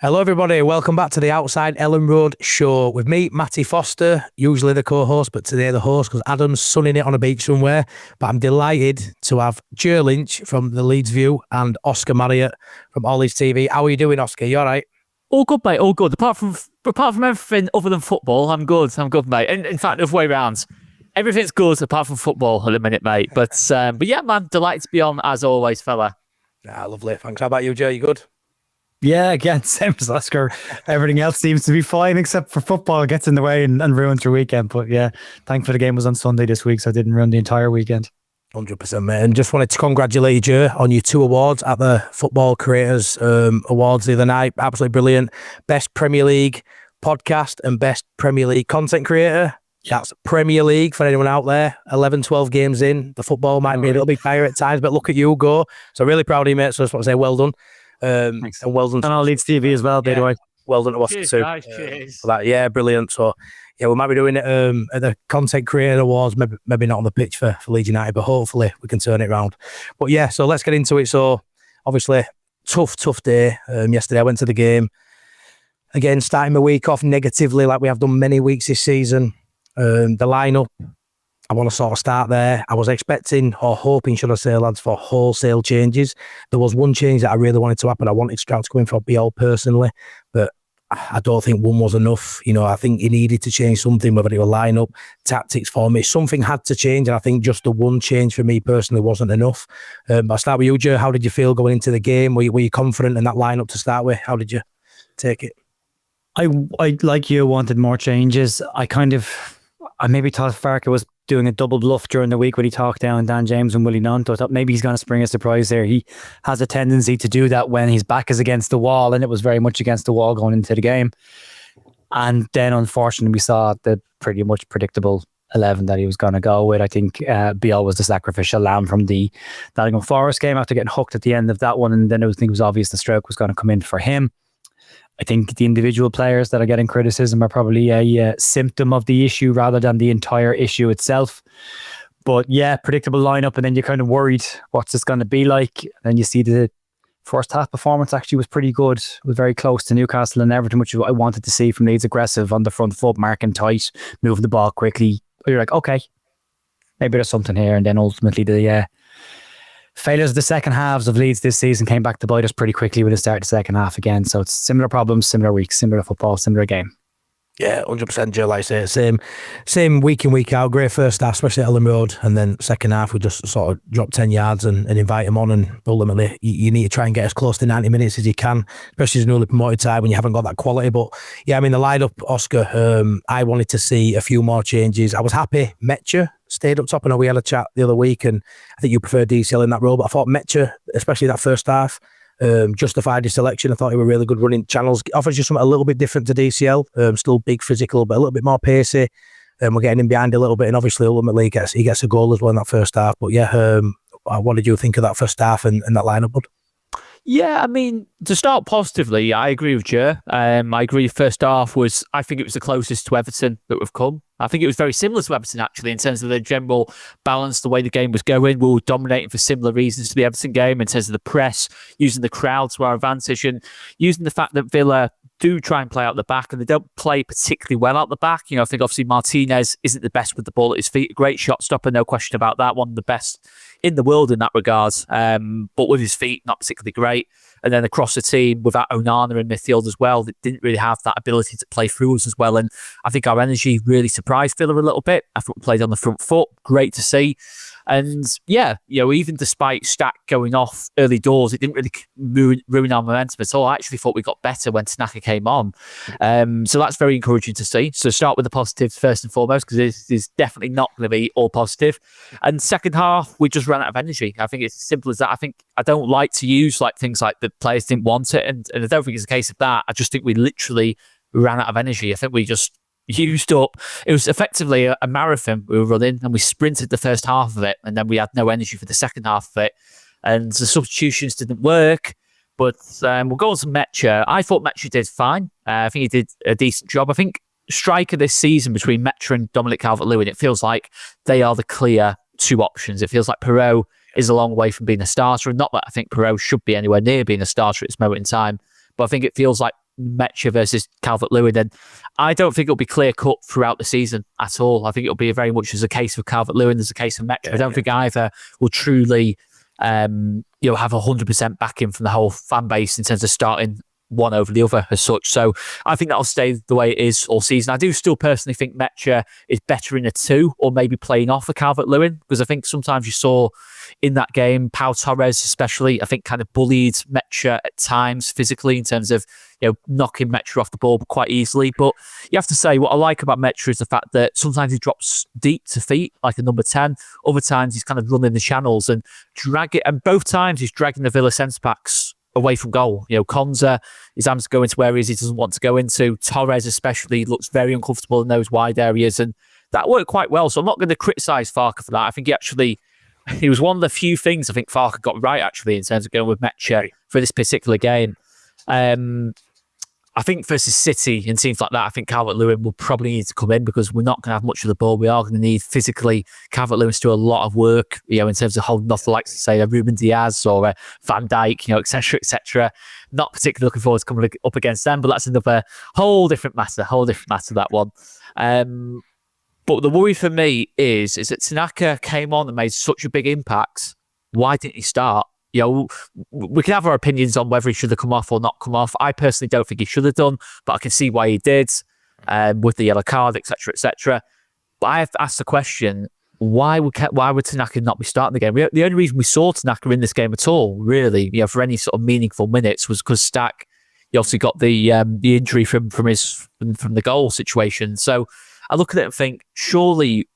Hello everybody, welcome back to the Outside Elland Road show with me, Matty Foster, usually the co-host, but today the host because Adam's sunning it on a beach somewhere. But I'm delighted to have Lynch from the Leeds View and Oscar Marriott from All Leeds TV. How are you doing, Oscar? You all right? All good, mate. All good. Apart from everything other than football, I'm good. I'm good, mate. In fact, the other way around. Everything's good apart from football at the minute, mate. But yeah, man, delighted to be on as always, fella. Lovely. Thanks. How about you, Joe? You good? Yeah, again, same as Oscar. Everything else seems to be fine except for football. It gets in the way and ruins your weekend. But yeah, thankfully the game was on Sunday this week, so I didn't ruin the entire weekend. 100%, mate. And just wanted to congratulate you, Joe, on your 2 awards at the Football Creators Awards the other night. Absolutely brilliant. Best Premier League podcast and Best Premier League content creator. That's Premier League for anyone out there. 11, 12 games in. The football might be a little bit higher at times, but look at you go. So really proud of you, mate. So I just want to say well done. Thanks. And well done. And All Leeds TV as well, by the way. Well done to Oscar too. Guys, cheers. For that. Yeah, brilliant. So yeah, we might be doing it at the Content Creator Awards, maybe not on the pitch for Leeds United, but hopefully we can turn it around. But yeah, so let's get into it. So obviously, tough day. Yesterday I went to the game. Again, starting my week off negatively like we have done many weeks this season. The lineup, I want to sort of start there. I was expecting, or hoping, should I say, lads, for wholesale changes. There was one change that I really wanted to happen. I wanted Stroud to come in for BL personally, but I don't think one was enough. You know, I think he needed to change something, whether it was lineup, tactics for me. Something had to change, and I think just the one change for me personally wasn't enough. But I'll start with you, Joe. How did you feel going into the game? Were you confident in that lineup to start with? How did you take it? I like you, wanted more changes. I maybe thought Farke was doing a double bluff during the week when he talked down Dan James and Willie Nunn. I thought maybe he's going to spring a surprise there. He has a tendency to do that when his back is against the wall, and it was very much against the wall going into the game. And then unfortunately we saw the pretty much predictable 11 that he was going to go with. I think BL was the sacrificial lamb from the Nottingham Forest game after getting hooked at the end of that one, and then it was obvious the stroke was going to come in for him. I think the individual players that are getting criticism are probably a symptom of the issue rather than the entire issue itself. But yeah, predictable lineup, and then you're kind of worried what's this going to be like. And then you see the first half performance actually was pretty good. It was very close to Newcastle and Everton, which is what I wanted to see from Leeds. Aggressive on the front foot, marking tight, moving the ball quickly. You're like, okay, maybe there's something here. And then ultimately the failures of the second halves of Leeds this season came back to bite us pretty quickly with the start of the second half again. So it's similar problems, similar weeks, similar football, similar game. Yeah, 100%, Joe. Like I say, same week in, week out. Great first half, especially at Elland Road. And then second half, we just sort of drop 10 yards and invite them on. And ultimately, you need to try and get as close to 90 minutes as you can, especially as a newly promoted side when you haven't got that quality. But yeah, I mean, the lineup, Oscar, I wanted to see a few more changes. I was happy Metcha stayed up top. I know we had a chat the other week, and I think you prefer DCL in that role, but I thought Metcha, especially that first half, justified his selection. I thought he were really good running channels. Offers you something a little bit different to DCL. Still big, physical, but a little bit more pacey. We're getting him behind a little bit, and obviously ultimately he gets a goal as well in that first half. But yeah, what did you think of that first half and that lineup, bud? Yeah, I mean, to start positively, I agree with Joe. I agree the first half I think it was the closest to Everton that we've come. I think it was very similar to Everton, actually, in terms of the general balance, the way the game was going. We were dominating for similar reasons to the Everton game in terms of the press, using the crowd to our advantage, and using the fact that Villa do try and play out the back, and they don't play particularly well out the back. You know, I think obviously Martinez isn't the best with the ball at his feet. A great shot stopper, no question about that. One of the best in the world in that regard. But with his feet, not particularly great. And then across the team, without Onana in midfield as well, they didn't really have that ability to play through us as well. And I think our energy really surprised Villa a little bit. I thought we played on the front foot. Great to see. And yeah, you know, even despite Stack going off early doors, it didn't really ruin our momentum at all. I actually thought we got better when Tanaka came on. So that's very encouraging to see. So start with the positives first and foremost, because this is definitely not going to be all positive. And second half, we just ran out of energy. I think it's as simple as that. I don't like to use like things like the players didn't want it. And I don't think it's a case of that. I just think we literally ran out of energy. I think we just used up. It was effectively a marathon we were running, and we sprinted the first half of it, and then we had no energy for the second half of it, and the substitutions didn't work. But we'll go on to Metcha. I thought Metcha did fine. I think he did a decent job. I think striker this season between Metcha and Dominic Calvert-Lewin, it feels like they are the clear 2 options. It feels like Perot is a long way from being a starter, and not that I think Perot should be anywhere near being a starter at this moment in time, but I think it feels like Metcha versus Calvert-Lewin, and I don't think it'll be clear-cut throughout the season at all. I think it'll be very much as a case of Calvert-Lewin as a case of Metcha. I don't think either will truly have 100% backing from the whole fan base in terms of starting one over the other as such. So I think that'll stay the way it is all season. I do still personally think Metcha is better in a 2 or maybe playing off a Calvert-Lewin, because I think sometimes you saw in that game, Pau Torres especially, I think kind of bullied Metcha at times physically in terms of knocking Metcha off the ball quite easily. But you have to say, what I like about Metcha is the fact that sometimes he drops deep to feet like a number 10. Other times he's kind of running the channels and and both times he's dragging the Villa centre-backs away from goal. Konza, his arms go into areas he doesn't want to go into. Torres especially looks very uncomfortable in those wide areas, and that worked quite well. So I'm not going to criticise Farke for that. I think he was one of the few things I think Farke got right, actually, in terms of going with Metcha for this particular game. I think versus City and teams like that, I think Calvert-Lewin will probably need to come in, because we're not going to have much of the ball. We are going to need physically Calvert-Lewin to do a lot of work, in terms of holding off the likes of, say, a Ruben Diaz or a Van Dijk, etc., etc. Not particularly looking forward to coming up against them, but that's another whole different matter, that one. But the worry for me is that Tanaka came on and made such a big impact. Why didn't he start? We can have our opinions on whether he should have come off or not come off. I personally don't think he should have done, but I can see why he did, with the yellow card, etc., etc. But I have asked the question: why would Tanaka not be starting the game? The only reason we saw Tanaka in this game at all, really, for any sort of meaningful minutes, was because Stack, he obviously got the injury from the goal situation. So I look at it and think, surely,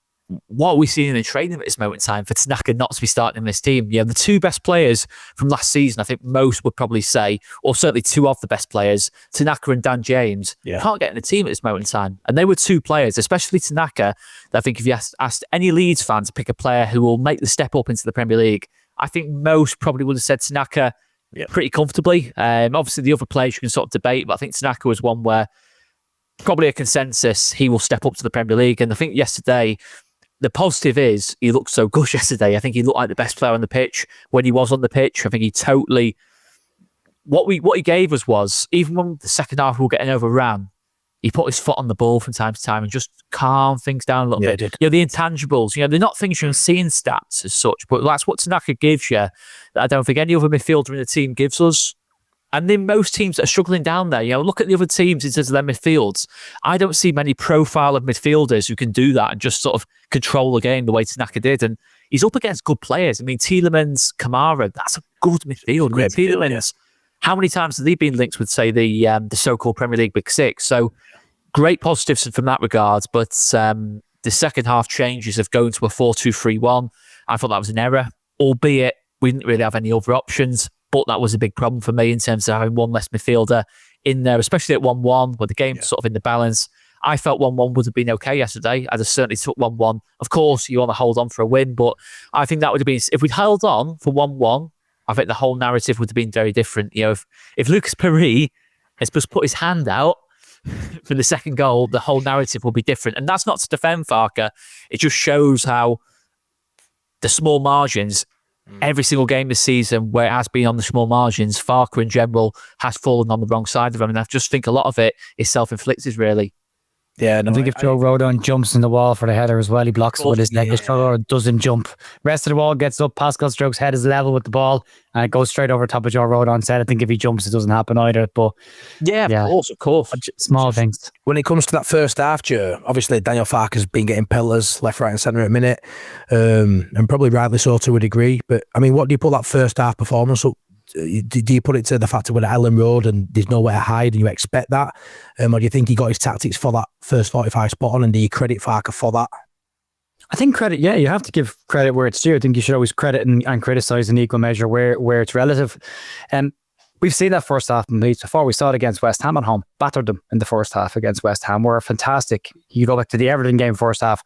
what are we seeing in training at this moment in time for Tanaka not to be starting in this team? The 2 best players from last season, I think most would probably say, or certainly 2 of the best players, Tanaka and Dan James, can't get in the team at this moment in time. And they were 2 players, especially Tanaka, that I think if you asked any Leeds fan to pick a player who will make the step up into the Premier League, I think most probably would have said Tanaka pretty comfortably. Obviously, the other players you can sort of debate, but I think Tanaka was one where probably a consensus he will step up to the Premier League. And I think yesterday, the positive is he looked so good yesterday. I think he looked like the best player on the pitch when he was on the pitch. I think he totally... What he gave us was, even when the second half we were getting overrun, he put his foot on the ball from time to time and just calmed things down a little bit. Did. The intangibles, they're not things you can see in stats as such, but that's what Tanaka gives you that I don't think any other midfielder in the team gives us. And then most teams that are struggling down there, look at the other teams in terms of their midfields. I don't see many profile of midfielders who can do that and just sort of control the game the way Tanaka did. And he's up against good players. I mean, Tielemans, Kamara, that's a good midfield. Tielemans, how many times have they been linked with, say, the so-called Premier League Big Six? So great positives from that regard. But the second half changes of going to a 4-2-3-1, I thought that was an error, albeit we didn't really have any other options. But that was a big problem for me in terms of having one less midfielder in there, especially at 1-1, where the game's sort of in the balance. I felt 1-1 would have been okay yesterday. I just certainly took 1-1. Of course, you want to hold on for a win, but I think that would have been... If we'd held on for 1-1, I think the whole narrative would have been very different. If Lucas Perry has just put his hand out for the second goal, the whole narrative will be different. And that's not to defend Farke. It just shows how the small margins... Every single game this season where it has been on the small margins, Farke in general has fallen on the wrong side of them. And I just think a lot of it is self-inflicted, really. Yeah, I think if Joe Rodon jumps in the wall for the header as well, he blocks it with his leg. Joe Rodon doesn't jump. Rest of the wall gets up. Pascal Stroke's head is level with the ball and it goes straight over top of Joe Rodon's head. I think if he jumps, it doesn't happen either. But of course. Small things. When it comes to that first half, Joe, obviously Daniel Farke has been getting pillars left, right and centre at a minute, and probably rightly so to a degree. But, I mean, what do you put that first half performance up? Do you put it to the fact that we're at Elland Road and there's nowhere to hide and you expect that? Or do you think he got his tactics for that first 45 spot on, and do you credit Farke for that? I think credit, you have to give credit where it's due. I think you should always credit and criticise in equal measure where it's relative. We've seen that first half in Leeds before. We saw it against West Ham at home, battered them in the first half against West Ham. We're fantastic. You go back to the Everton game first half,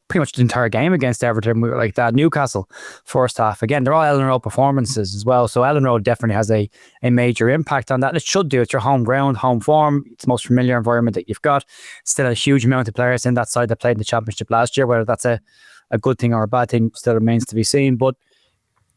pretty much the entire game against Everton, we were like that. Newcastle, first half. Again, they're all Elland Road performances as well. So Elland Road definitely has a major impact on that. And it should do. It's your home ground, home form. It's the most familiar environment that you've got. Still a huge amount of players in that side that played in the Championship last year. Whether that's a good thing or a bad thing still remains to be seen. But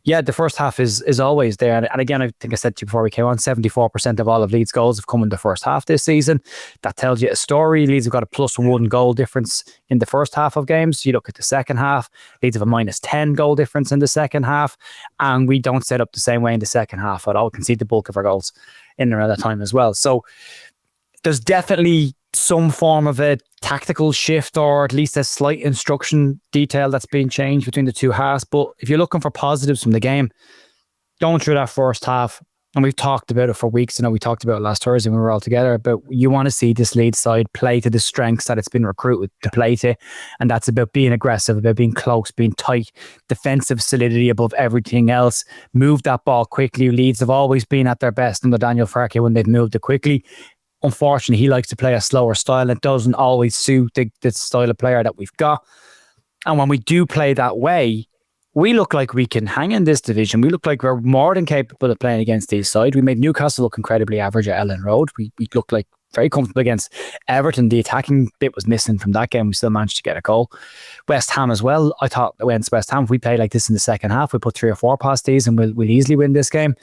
Yeah, the first half is always there. And again, I think I said to you before we came on, 74% of all of Leeds' goals have come in the first half this season. That tells you a story. Leeds have got a +1 goal difference in the first half of games. You look at the second half, Leeds have a -10 goal difference in the second half. And we don't set up the same way in the second half at all. Concede the bulk of our goals in around that time as well. So there's definitely some form of a tactical shift, or at least a slight instruction detail that's being changed between the two halves. But if you're looking for positives from the game, going through that first half, and we've talked about it for weeks, we talked about it last Thursday when we were all together, but you want to see this Leeds side play to the strengths that it's been recruited to play to, and that's about being aggressive, about being close, being tight, defensive solidity above everything else, move that ball quickly. Leeds have always been at their best under Daniel Farke when they've moved it quickly. Unfortunately, he likes to play a slower style. It doesn't always suit the style of player that we've got. And when we do play that way, we look like we can hang in this division. We look like we're more than capable of playing against these sides. We made Newcastle look incredibly average at Elland Road. We looked like very comfortable against Everton. The attacking bit was missing from that game. We still managed to get a goal. West Ham as well. I thought against West Ham, if we play like this in the second half, we put 3 or 4 past these and we'll easily win this game.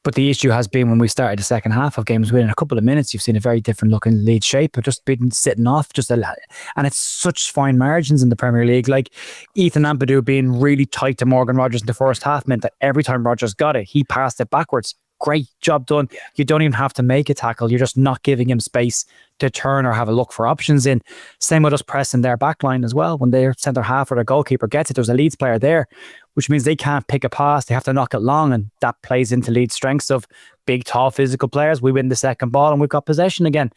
But the issue has been when we started the second half of games, within a couple of minutes, you've seen a very different looking Leeds shape. I've just been sitting off just a lot. And it's such fine margins in the Premier League. Like Ethan Ampadu being really tight to Morgan Rogers in the first half meant that every time Rogers got it, he passed it backwards. Great job done. You don't even have to make a tackle. You're just not giving him space to turn or have a look for options in. Same with us pressing their back line as well. When their centre half or their goalkeeper gets it, there's a Leeds player there, which means they can't pick a pass. They have to knock it long, and that plays into Leeds' strengths of big, tall, physical players. We win the second ball and we've got possession again.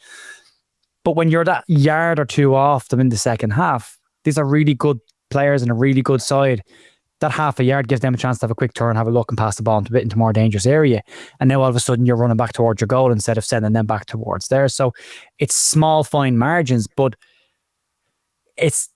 But when you're that yard or two off them in the second half, these are really good players and a really good side. That half a yard gives them a chance to have a quick turn, have a look and pass the ball into a bit into more dangerous area. And now all of a sudden you're running back towards your goal instead of sending them back towards there. So it's small, fine margins, but it's,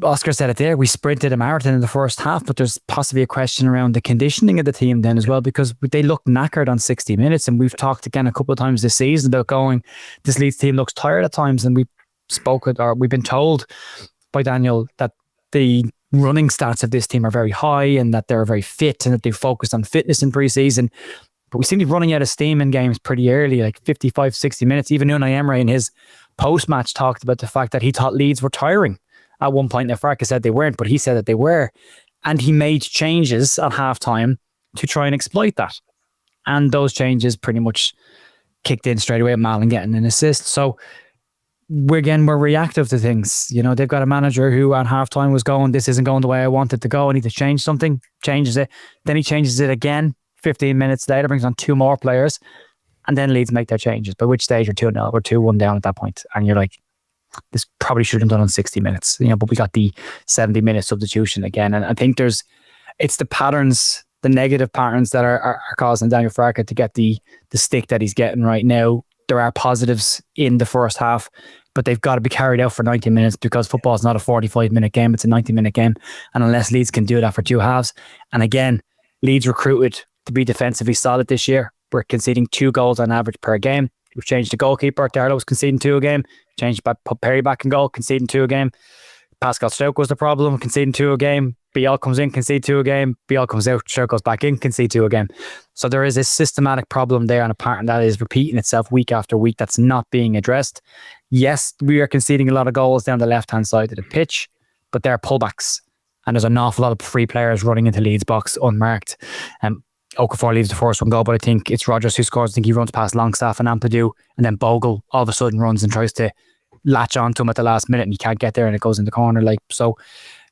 Oscar said it there, we sprinted a marathon in the first half, but there's possibly a question around the conditioning of the team then as well, because they look knackered on 60 minutes. And we've talked again a couple of times this season about going, this Leeds team looks tired at times. And we've been told by Daniel that the running stats of this team are very high and that they're very fit and that they've focused on fitness in pre-season. But we seem to be running out of steam in games pretty early, like 55, 60 minutes. Even Unai Emery in his post-match talked about the fact that he thought Leeds were tiring at one point. Now, Farke said they weren't, but he said that they were. And he made changes at halftime to try and exploit that. And those changes pretty much kicked in straight away at Malin getting an assist. So we're reactive to things. You know, they've got a manager who at halftime was going, this isn't going the way I want it to go. I need to change something, changes it. Then he changes it again. 15 minutes later, brings on 2 more players. And then Leeds make their changes. By which stage you're 2-0 or 2-1 down at that point. And you're like, this probably should have been done in 60 minutes. You know, but we got the 70-minute substitution again. And I think it's the patterns, the negative patterns that are causing Daniel Farke to get the stick that he's getting right now. There are positives in the first half, but they've got to be carried out for 90 minutes because football is not a 45-minute game. It's a 90-minute game. And unless Leeds can do that for 2 halves, and again, Leeds recruited to be defensively solid this year. We're conceding 2 goals on average per game. We've changed the goalkeeper. Darlow was conceding 2 a game. Changed back, put Perry back in goal, conceding 2 a game. Pascal Stoke was the problem, conceding 2 a game. BL comes in, concede 2 a game. BL comes out, Stoke goes back in, concede 2 a game. So there is a systematic problem there and a pattern that is repeating itself week after week that's not being addressed. Yes, we are conceding a lot of goals down the left-hand side of the pitch, but they're pullbacks. And there's an awful lot of free players running into Leeds' box unmarked. Okafor leaves the first one goal, but I think it's Rogers who scores. I think he runs past Longstaff and Ampadu, and then Bogle all of a sudden runs and tries to latch onto him at the last minute, and he can't get there, and it goes in the corner. So,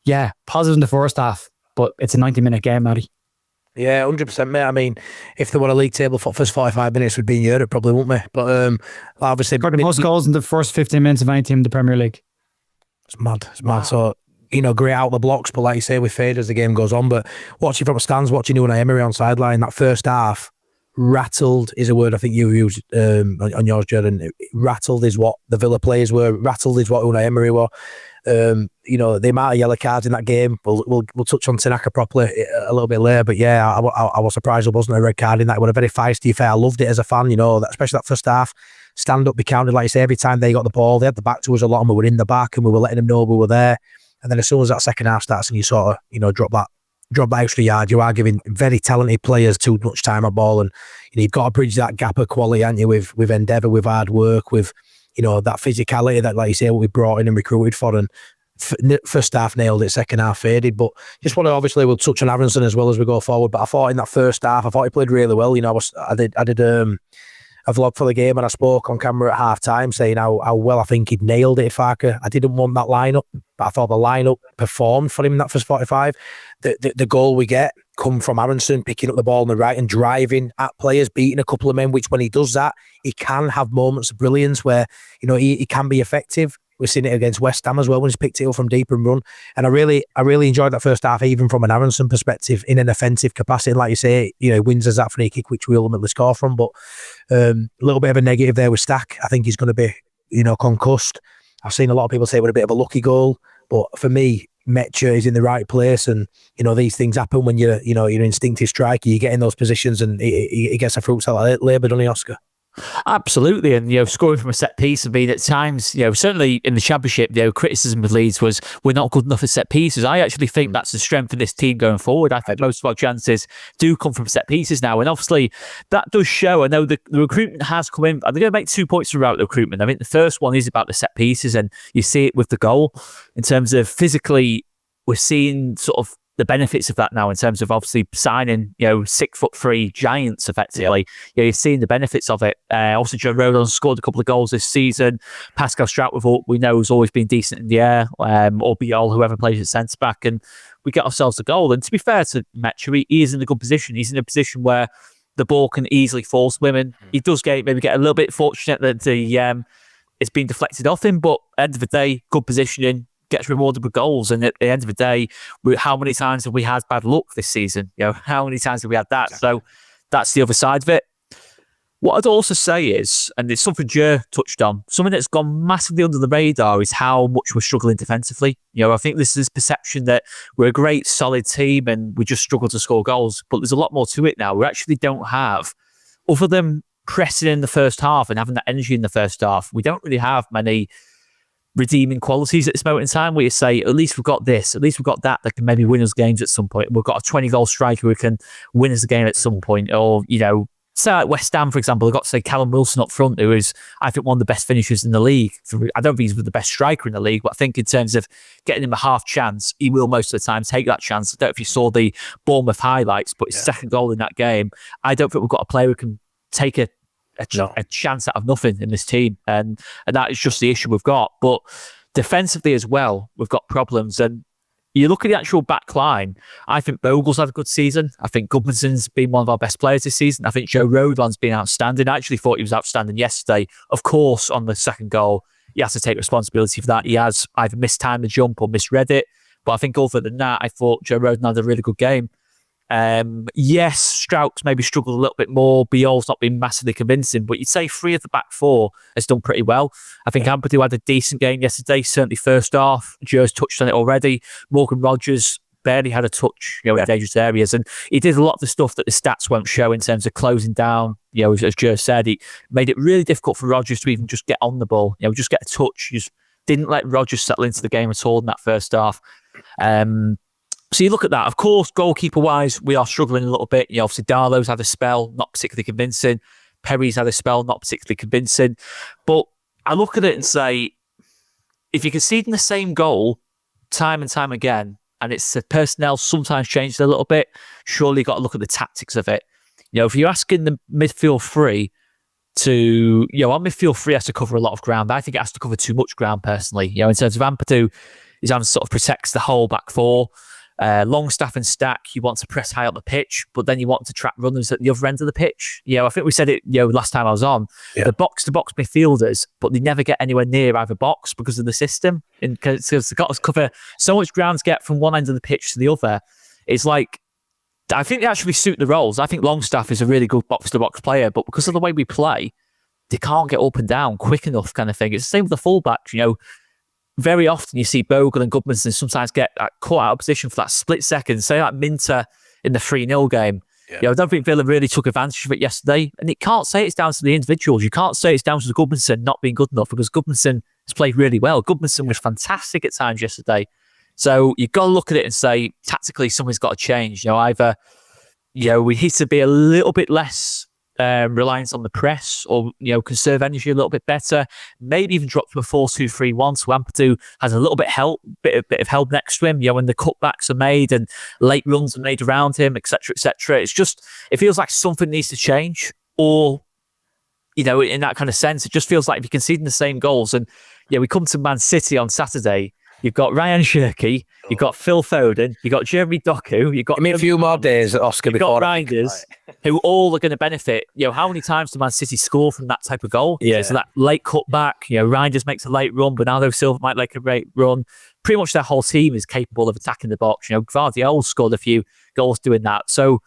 yeah, positive in the first half, but it's a 90-minute game, Matty. Yeah, 100%, mate. I mean, if there were a league table for first 45 minutes, we'd be in Europe, probably, wouldn't we? But obviously, the most goals in the first 15 minutes of any team in the Premier League. It's mad. Wow. So, you know, great out the blocks, but like you say, we fade as the game goes on. But watching from the stands, watching Unai Emery on sideline, that first half, rattled is a word I think you used on yours, Jordan. Rattled is what the Villa players were. Rattled is what Unai Emery were. You know, the amount of yellow cards in that game, we'll touch on Tanaka properly a little bit later, but yeah, I was surprised there wasn't a red card in that. It was a very feisty affair. I loved it as a fan, you know, especially that first half. Stand up, be counted, like you say, every time they got the ball, they had the back to us a lot, and we were in the back, and we were letting them know we were there. And then as soon as that second half starts and you sort of, you know, drop that drop that extra yard, you are giving very talented players too much time on ball, and you've got to bridge that gap of quality, haven't you, with endeavour, with hard work, with that physicality that, like you say, what we brought in and recruited for. And first half nailed it, second half faded. But just want to, obviously, we'll touch on Aronson as well as we go forward. But I thought in that first half, I thought he played really well. I did a vlog for the game, and I spoke on camera at half time saying how well I think he'd nailed it, Farke. I didn't want that lineup, but I thought the lineup performed for him in that first 45. The goal we get come from Aronson picking up the ball on the right and driving at players, beating a couple of men, which when he does that, he can have moments of brilliance where, he can be effective. We've seen it against West Ham as well when he's picked it up from deep and run. And I really enjoyed that first half, even from an Aronson perspective, in an offensive capacity. And like you say, he wins us that free kick, which we ultimately score from. But a little bit of a negative there with Stack. I think he's going to be, concussed. I've seen a lot of people say it was a bit of a lucky goal. But for me, Metcher is in the right place, and these things happen when you're instinctive striker. You get in those positions, and he gets the fruits out of labour, doesn't he, Oscar? Absolutely, and scoring from a set piece. I mean, at times, certainly in the Championship, criticism of Leeds was we're not good enough at set pieces. I actually think that's the strength of this team going forward. I think most of our chances do come from set pieces now, and obviously that does show. I know the recruitment has come in. I'm going to make 2 points about the recruitment. I mean, the first one is about the set pieces, and you see it with the goal in terms of physically. We're seeing sort of the benefits of that now in terms of obviously signing, 6'3" giants effectively. Yeah. You're seeing the benefits of it. Also, Joe Rodon scored a couple of goals this season. Pascal Strout, we know, has always been decent in the air, or Biol, whoever plays at centre back, and we get ourselves a goal. And to be fair to Metcher, he is in a good position. He's in a position where the ball can easily fall to him. He does maybe get a little bit fortunate that it's been deflected off him, but at the end of the day, good positioning. Gets rewarded with goals, and at the end of the day, how many times have we had bad luck this season? How many times have we had that? Exactly. So that's the other side of it. What I'd also say is, and it's something Jer touched on, something that's gone massively under the radar is how much we're struggling defensively. I think this is perception that we're a great, solid team and we just struggle to score goals, but there's a lot more to it now. We actually don't have, other than pressing in the first half and having that energy in the first half, we don't really have many redeeming qualities at this moment in time where you say, at least we've got this, at least we've got that can maybe win us games at some point. We've got a 20-goal striker who can win us the game at some point. Or, say like West Ham, for example, they've got to say Callum Wilson up front, who is, I think, one of the best finishers in the league. I don't think he's the best striker in the league, but I think in terms of getting him a half chance, he will most of the time take that chance. I don't know if you saw the Bournemouth highlights, but his second goal in that game, I don't think we've got a player who can take a chance out of nothing in this team, and that is just the issue we've got. But defensively as well, we've got problems. And you look at the actual back line, I think Bogle's had a good season. I think Gudmundsson's been one of our best players this season. I think Joe Rodon's been outstanding. I actually thought he was outstanding yesterday. Of course, on the second goal, he has to take responsibility for that. He has either mistimed the jump or misread it. But I think other than that, I thought Joe Rodon had a really good game. Yes, Strout's maybe struggled a little bit more. Biol's not been massively convincing, but you'd say 3 of the back 4 has done pretty well. I think Ampadu had a decent game yesterday, certainly first half. Joe's touched on it already. Morgan Rogers barely had a touch, in dangerous areas, and he did a lot of the stuff that the stats won't show in terms of closing down. As Joe said, he made it really difficult for Rogers to even just get on the ball. Just get a touch. He just didn't let Rogers settle into the game at all in that first half. So you look at that. Of course, goalkeeper-wise, we are struggling a little bit. Obviously, Darlow's had a spell, not particularly convincing. Perry's had a spell, not particularly convincing. But I look at it and say, if you're conceding the same goal time and time again, and it's the personnel sometimes changed a little bit, surely you've got to look at the tactics of it. If you're asking the midfield 3 to, our midfield 3 has to cover a lot of ground. I think it has to cover too much ground, personally. In terms of Ampadu, he's having sort of protects the whole back 4. Longstaff and Stack, you want to press high up the pitch, but then you want to trap runners at the other end of the pitch. I think we said it last time I was on. Yeah. The box-to-box midfielders, but they never get anywhere near either box because of the system. Because they've got to cover so much ground to get from one end of the pitch to the other. It's like, I think they actually suit the roles. I think Longstaff is a really good box-to-box player, but because of the way we play, they can't get up and down quick enough kind of thing. It's the same with the fullbacks, Very often you see Bogle and Gudmundsson sometimes get caught out of position for that split second. Say like Minter in the 3-0 game. Yeah. I don't think Villa really took advantage of it yesterday. And you can't say it's down to the individuals. You can't say it's down to the Gudmundsson not being good enough, because Gudmundsson has played really well. Gudmundsson was fantastic at times yesterday. So you've got to look at it and say, tactically, something's got to change. Either, we need to be a little bit less reliance on the press, or, conserve energy a little bit better. Maybe even drop to a 4-2-3-1. So Ampadu has a little bit of help next to him, when the cutbacks are made and late runs are made around him, etc., etc. It feels like something needs to change, or, in that kind of sense, it just feels like if you're conceding the same goals, and we come to Man City on Saturday. You've got Ryan Shirky, you've got Phil Foden, you've got Jeremy Doku, you've got... Give me a few more days, Oscar, you've before... got Reinders, who all are going to benefit. How many times do Man City score from that type of goal? Yeah. So that late cutback, Reinders makes a late run, Bernardo Silva might make a late run. Pretty much their whole team is capable of attacking the box. Guardiola scored a few goals doing that. So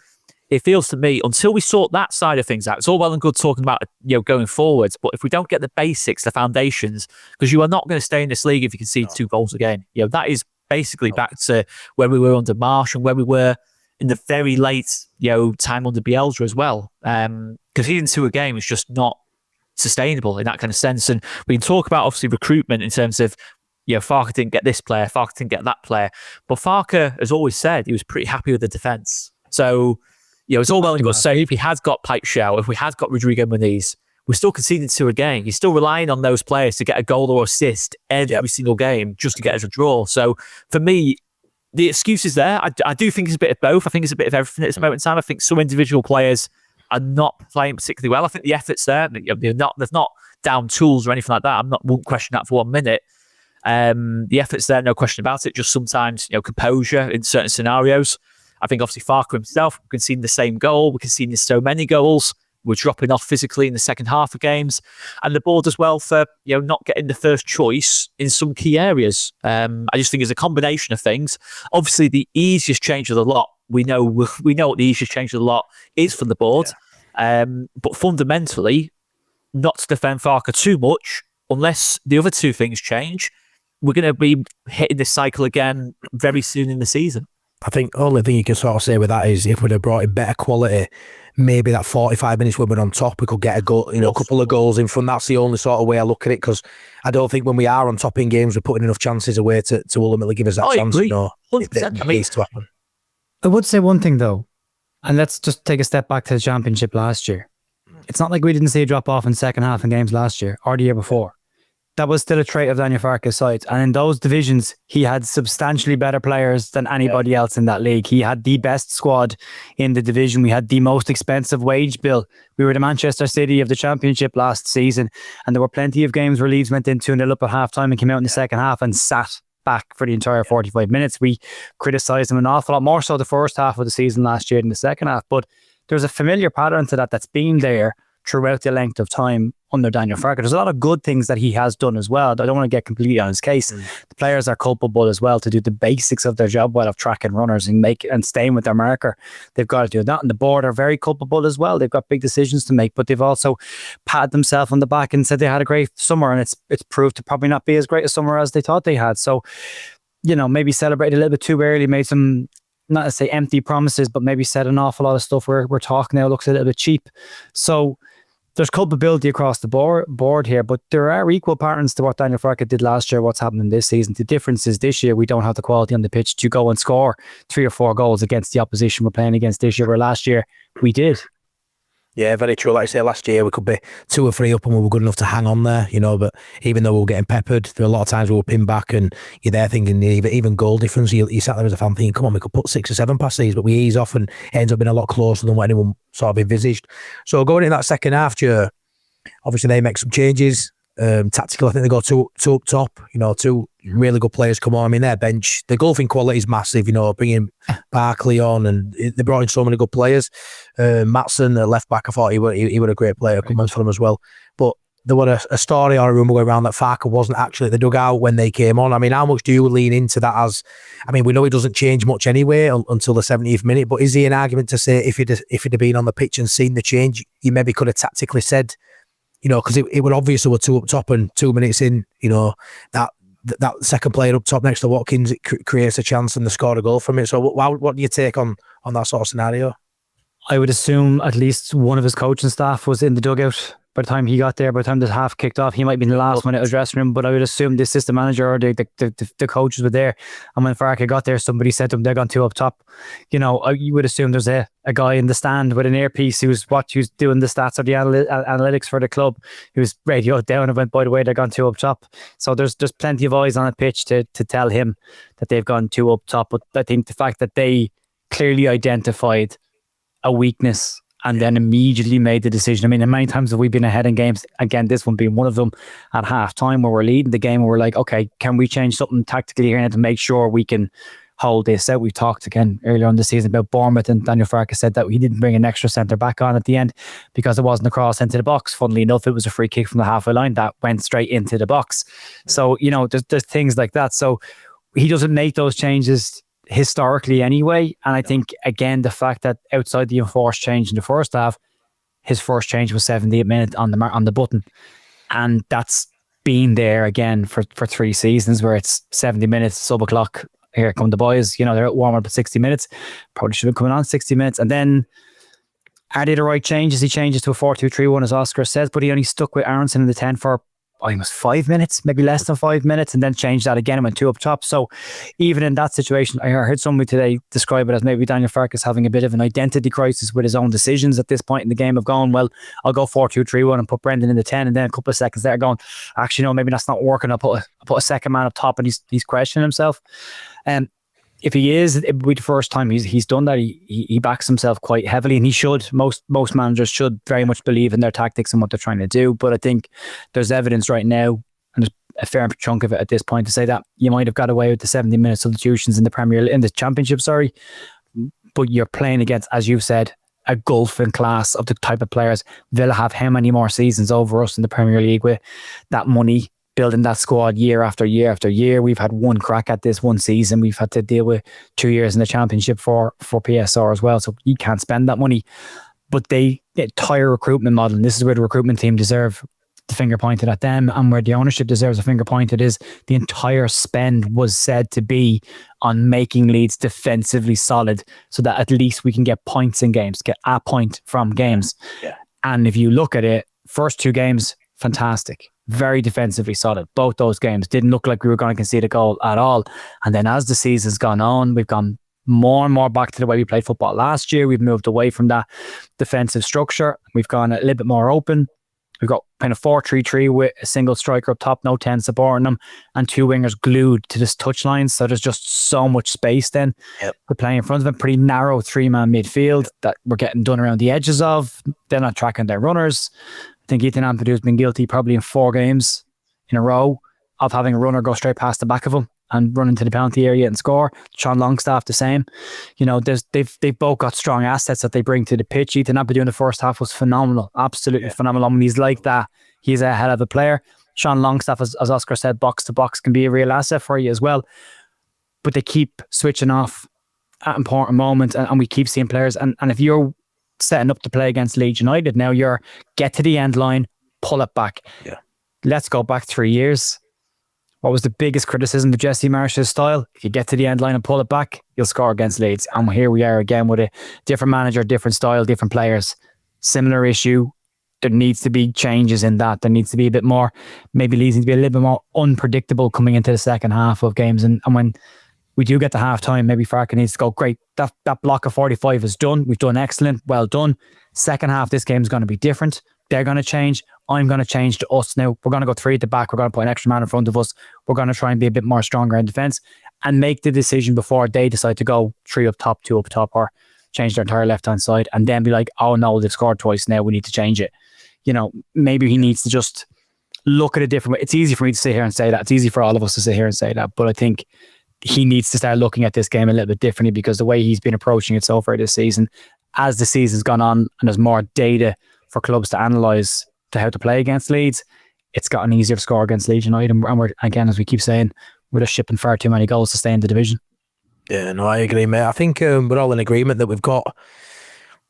it feels to me, until we sort that side of things out, it's all well and good talking about, going forwards, but if we don't get the basics, the foundations, because you are not going to stay in this league if you concede 2 goals a game. That is basically back to where we were under Marsh and where we were in the very late, time under Bielsa as well. Conceding 2 a game is just not sustainable in that kind of sense. And we can talk about, obviously, recruitment in terms of, Farke didn't get this player, Farke didn't get that player. But Farke has always said he was pretty happy with the defence. So, it's all well and good. So if he has got Pike Show, if we have got Rodrigo Muniz, we're still conceding 2 a game. He's still relying on those players to get a goal or assist every single game just to get us a draw. So for me, the excuse is there. I do think it's a bit of both. I think it's a bit of everything at this moment in time. I think some individual players are not playing particularly well. I think the effort's there. They're not down tools or anything like that. Won't question that for 1 minute. The effort's there, no question about it. Just sometimes, composure in certain scenarios. I think obviously Farke himself, we can see the same goal. We can see so many goals. We're dropping off physically in the second half of games, and the board as well for not getting the first choice in some key areas. I just think it's a combination of things. Obviously, the easiest change of the lot, we know what the easiest change of the lot is for the board, but fundamentally, not to defend Farke too much unless the other 2 things change. We're going to be hitting this cycle again very soon in the season. I think the only thing you can sort of say with that is if we'd have brought in better quality, maybe that 45 minutes when we're on top, we could get a goal, a couple of goals in front. That's the only sort of way I look at it, because I don't think when we are on top in games, we're putting enough chances away to ultimately give us that chance. 100%. It needs to happen. I would say one thing though, and let's just take a step back to the Championship last year. It's not like we didn't see a drop off in second half in games last year or the year before. That was still a trait of Daniel Farke's side. And in those divisions, he had substantially better players than anybody else in that league. He had the best squad in the division. We had the most expensive wage bill. We were the Manchester City of the Championship last season. And there were plenty of games where Leeds went in 2-0 up at half-time and came out in the second half and sat back for the entire 45 minutes. We criticised them an awful lot, more so the first half of the season last year than the second half. But there's a familiar pattern to that's been there throughout the length of time under Daniel Farke. There's a lot of good things that he has done as well. I don't want to get completely on his case. The players are culpable as well to do the basics of their job well, of tracking runners and staying with their marker. They've got to do that. And the board are very culpable as well. They've got big decisions to make, but they've also patted themselves on the back and said they had a great summer, and it's proved to probably not be as great a summer as they thought they had. So, maybe celebrated a little bit too early, made some, not to say empty promises, but maybe said an awful lot of stuff where we're talking now looks a little bit cheap. So there's culpability across the board here, but there are equal patterns to what Daniel Farke did last year, what's happening this season. The difference is this year we don't have the quality on the pitch to go and score 3 or 4 goals against the opposition we're playing against this year, where last year we did. Yeah, very true. Like I say, last year we could be 2 or 3 up and we were good enough to hang on there, but even though we were getting peppered, there were a lot of times we were pinned back and you're there thinking even goal difference, you sat there as a fan thinking, come on, we could put 6 or 7 past these, but we ease off and it ends up being a lot closer than what anyone sort of envisaged. So going into that second half, Joe, obviously they make some changes. Tactical, I think they go 2 up top, 2 really good players come on. I mean, their bench, the golfing quality is massive, bringing Barkley on, and they brought in so many good players. Maatson, the left back, I thought he was a great player coming for them as well. But there was a story or a rumour going around that Farke wasn't actually at the dugout when they came on. I mean, how much do you lean into that as, we know he doesn't change much anyway until the 70th minute, but is he an argument to say if he'd have been on the pitch and seen the change, you maybe could have tactically said, because it would obviously were 2 up top and 2 minutes in, that second player up top next to Watkins, it creates a chance and they scored a goal from it. So what do you take on that sort of scenario? I would assume at least one of his coaching staff was in the dugout by the time he got there, by the time the half kicked off, he might be in the last one out of the dressing room. But I would assume the assistant manager or the coaches were there. And when Farke got there, somebody said to him, they're gone 2 up top. You know, you would assume there's a guy in the stand with an earpiece who's doing the stats or the analytics for the club, who's radioed down and went, by the way, they're gone 2 up top. So there's plenty of eyes on a pitch to tell him that they've gone 2 up top. But I think the fact that they clearly identified a weakness and then immediately made the decision. I mean, many times have we been ahead in games, again, this one being one of them, at half time where we're leading the game and we're like, okay, can we change something tactically here to make sure we can hold this out? We've talked again earlier on the season about Bournemouth, and Daniel Farke said that he didn't bring an extra centre back on at the end because it wasn't a cross into the box. Funnily enough, it was a free kick from the halfway line that went straight into the box. So, you know, there's things like that. So he doesn't make those changes historically anyway. And I think, again, the fact that outside the enforced change in the first half, his first change was 78 minutes on the button. And that's been there again for 3 seasons where it's 70 minutes, sub-o'clock, here come the boys, you know, they're at warm-up at 60 minutes. Probably should have come on 60 minutes. And then are they the right changes? He changes to a 4-2-3-1 as Oscar says, but he only stuck with Aronson in the 10 for almost 5 minutes, maybe less than 5 minutes, and then changed that again and went 2 up top. So even in that situation, I heard somebody today describe it as maybe Daniel Farke is having a bit of an identity crisis with his own decisions at this point in the game of going, well, I'll go 4-2-3-1 and put Brendan in the 10, and then a couple of seconds there going, actually, no, maybe that's not working. I'll put a second man up top, and he's questioning himself. And if he is, it would be the first time he's done that. He backs himself quite heavily, and he should. Most managers should very much believe in their tactics and what they're trying to do. But I think there's evidence right now, and there's a fair chunk of it at this point, to say that you might have got away with the 70-minute substitutions in the Championship, but you're playing against, as you've said, a gulf in class of the type of players. Villa have how many more seasons over us in the Premier League with that money, building that squad year after year after year. We've had one crack at this one season. We've had to deal with 2 years in the Championship for PSR as well. So you can't spend that money. But the entire recruitment model, and this is where the recruitment team deserve the finger pointed at them, and where the ownership deserves a finger pointed, is the entire spend was said to be on making Leeds defensively solid so that at least we can get points in games, get a point from games. Yeah. And if you look at it, first 2 games, fantastic. Very defensively solid. Both those games didn't look like we were going to concede a goal at all. And then as the season's gone on, we've gone more and more back to the way we played football last year. We've moved away from that defensive structure. We've gone a little bit more open. We've got kind of 4-3-3 with a single striker up top, no 10 supporting them, and 2 wingers glued to this touchline. So there's just so much space then. Yep. We're playing in front of a pretty narrow 3-man midfield that we're getting done around the edges of. They're not tracking their runners. I think Ethan Ampadu has been guilty probably in 4 games in a row of having a runner go straight past the back of him and run into the penalty area and score. Sean Longstaff the same. You know, they've both got strong assets that they bring to the pitch. Ethan Ampadu in the first half was phenomenal, absolutely phenomenal. When he's like that, he's a hell of a player. Sean Longstaff, as Oscar said, box to box can be a real asset for you as well. But they keep switching off at important moments, and we keep seeing players. And if you're setting up to play against Leeds United, now you're get to the end line, pull it back. Yeah. Let's go back 3 years. What was the biggest criticism of Jesse Marsh's style? If you get to the end line and pull it back, you'll score against Leeds. And here we are again with a different manager, different style, different players. Similar issue. There needs to be changes in that. There needs to be a bit more, maybe Leeds need to be a little bit more unpredictable coming into the second half of games. And when we do get to half time, maybe Farke needs to go, great, that block of 45 is done. We've done excellent. Well done. Second half, this game is going to be different. They're going to change. I'm going to change to us now. We're going to go 3 at the back. We're going to put an extra man in front of us. We're going to try and be a bit more stronger in defence and make the decision before they decide to go 3 up top, 2 up top, or change their entire left-hand side and then be like, oh no, they've scored twice now. We need to change it. You know, maybe he needs to just look at a different way. It's easy for me to sit here and say that. It's easy for all of us to sit here and say that. But I think he needs to start looking at this game a little bit differently, because the way he's been approaching it so far this season, as the season's gone on and there's more data for clubs to analyse to how to play against Leeds, it's gotten easier to score against Leeds United. And we're, again, as we keep saying, we're just shipping far too many goals to stay in the division. Yeah, no, I agree, mate. I think we're all in agreement that we've got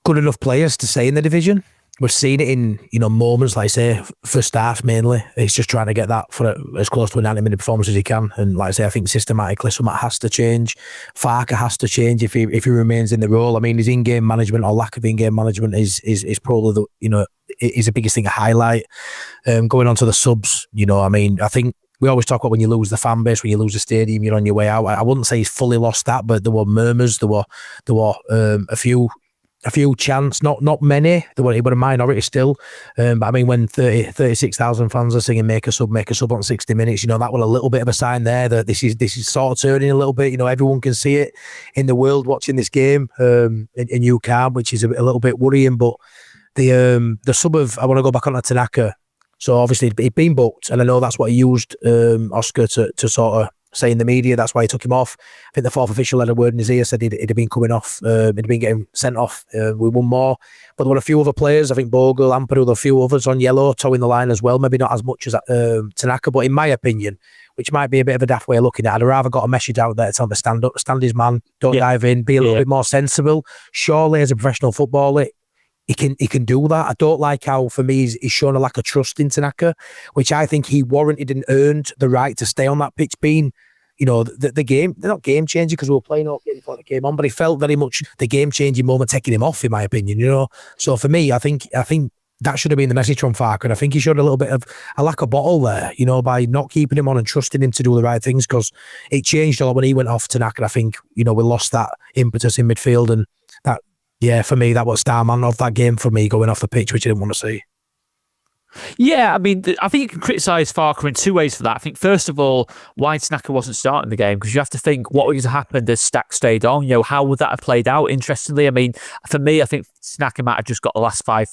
good enough players to stay in the division. We're seeing it in, moments, like I say, first half mainly. It's just trying to get that for as close to a 90-minute performance as you can. And like I say, I think systematically something has to change. Farke has to change if he remains in the role. I mean, his in-game management or lack of in-game management is probably is the biggest thing to highlight. Going on to the subs, I mean, I think we always talk about when you lose the fan base, when you lose the stadium, you're on your way out. I wouldn't say he's fully lost that, but there were murmurs, there were a few chants, not many. There were a minority still. But I mean, when 36,000 fans are singing "Make a sub" on 60 minutes, that was a little bit of a sign there that this is sort of turning a little bit. Everyone can see it in the world watching this game, and you can't, which is a little bit worrying. But the sub of, I want to go back on to Tanaka. So obviously he'd been booked, and I know that's what he used Oscar to sort of say in the media. That's why he took him off. I think the fourth official had a word in his ear, said he'd have been coming off, he'd been getting sent off with one more. But there were a few other players, I think Bogle, Ampadu, there were a few others on yellow, towing the line as well. Maybe not as much as Tanaka, but in my opinion, which might be a bit of a daft way of looking at it, I'd rather got a message out there to tell him to stand up, stand his man, don't dive in, be a little bit more sensible. Surely as a professional footballer, he can do that. I don't like how, for me, he's shown a lack of trust in Tanaka, which I think he warranted and earned the right to stay on that pitch, being, the game. They're not game changing because we were playing okay before the game on, but he felt very much the game changing moment taking him off, in my opinion. So for me, I think that should have been the message from Farke, and I think he showed a little bit of a lack of bottle there, by not keeping him on and trusting him to do the right things, because it changed a lot when he went off Tanaka. I think we lost that impetus in midfield, and that. Yeah, for me, that was star man of that game for me, going off the pitch, which I didn't want to see. Yeah, I mean, I think you can criticise Farke in two ways for that. I think, first of all, why Tanaka wasn't starting the game, because you have to think what would have happened as Stack stayed on. How would that have played out? Interestingly, I mean, for me, I think Tanaka might have just got the last 5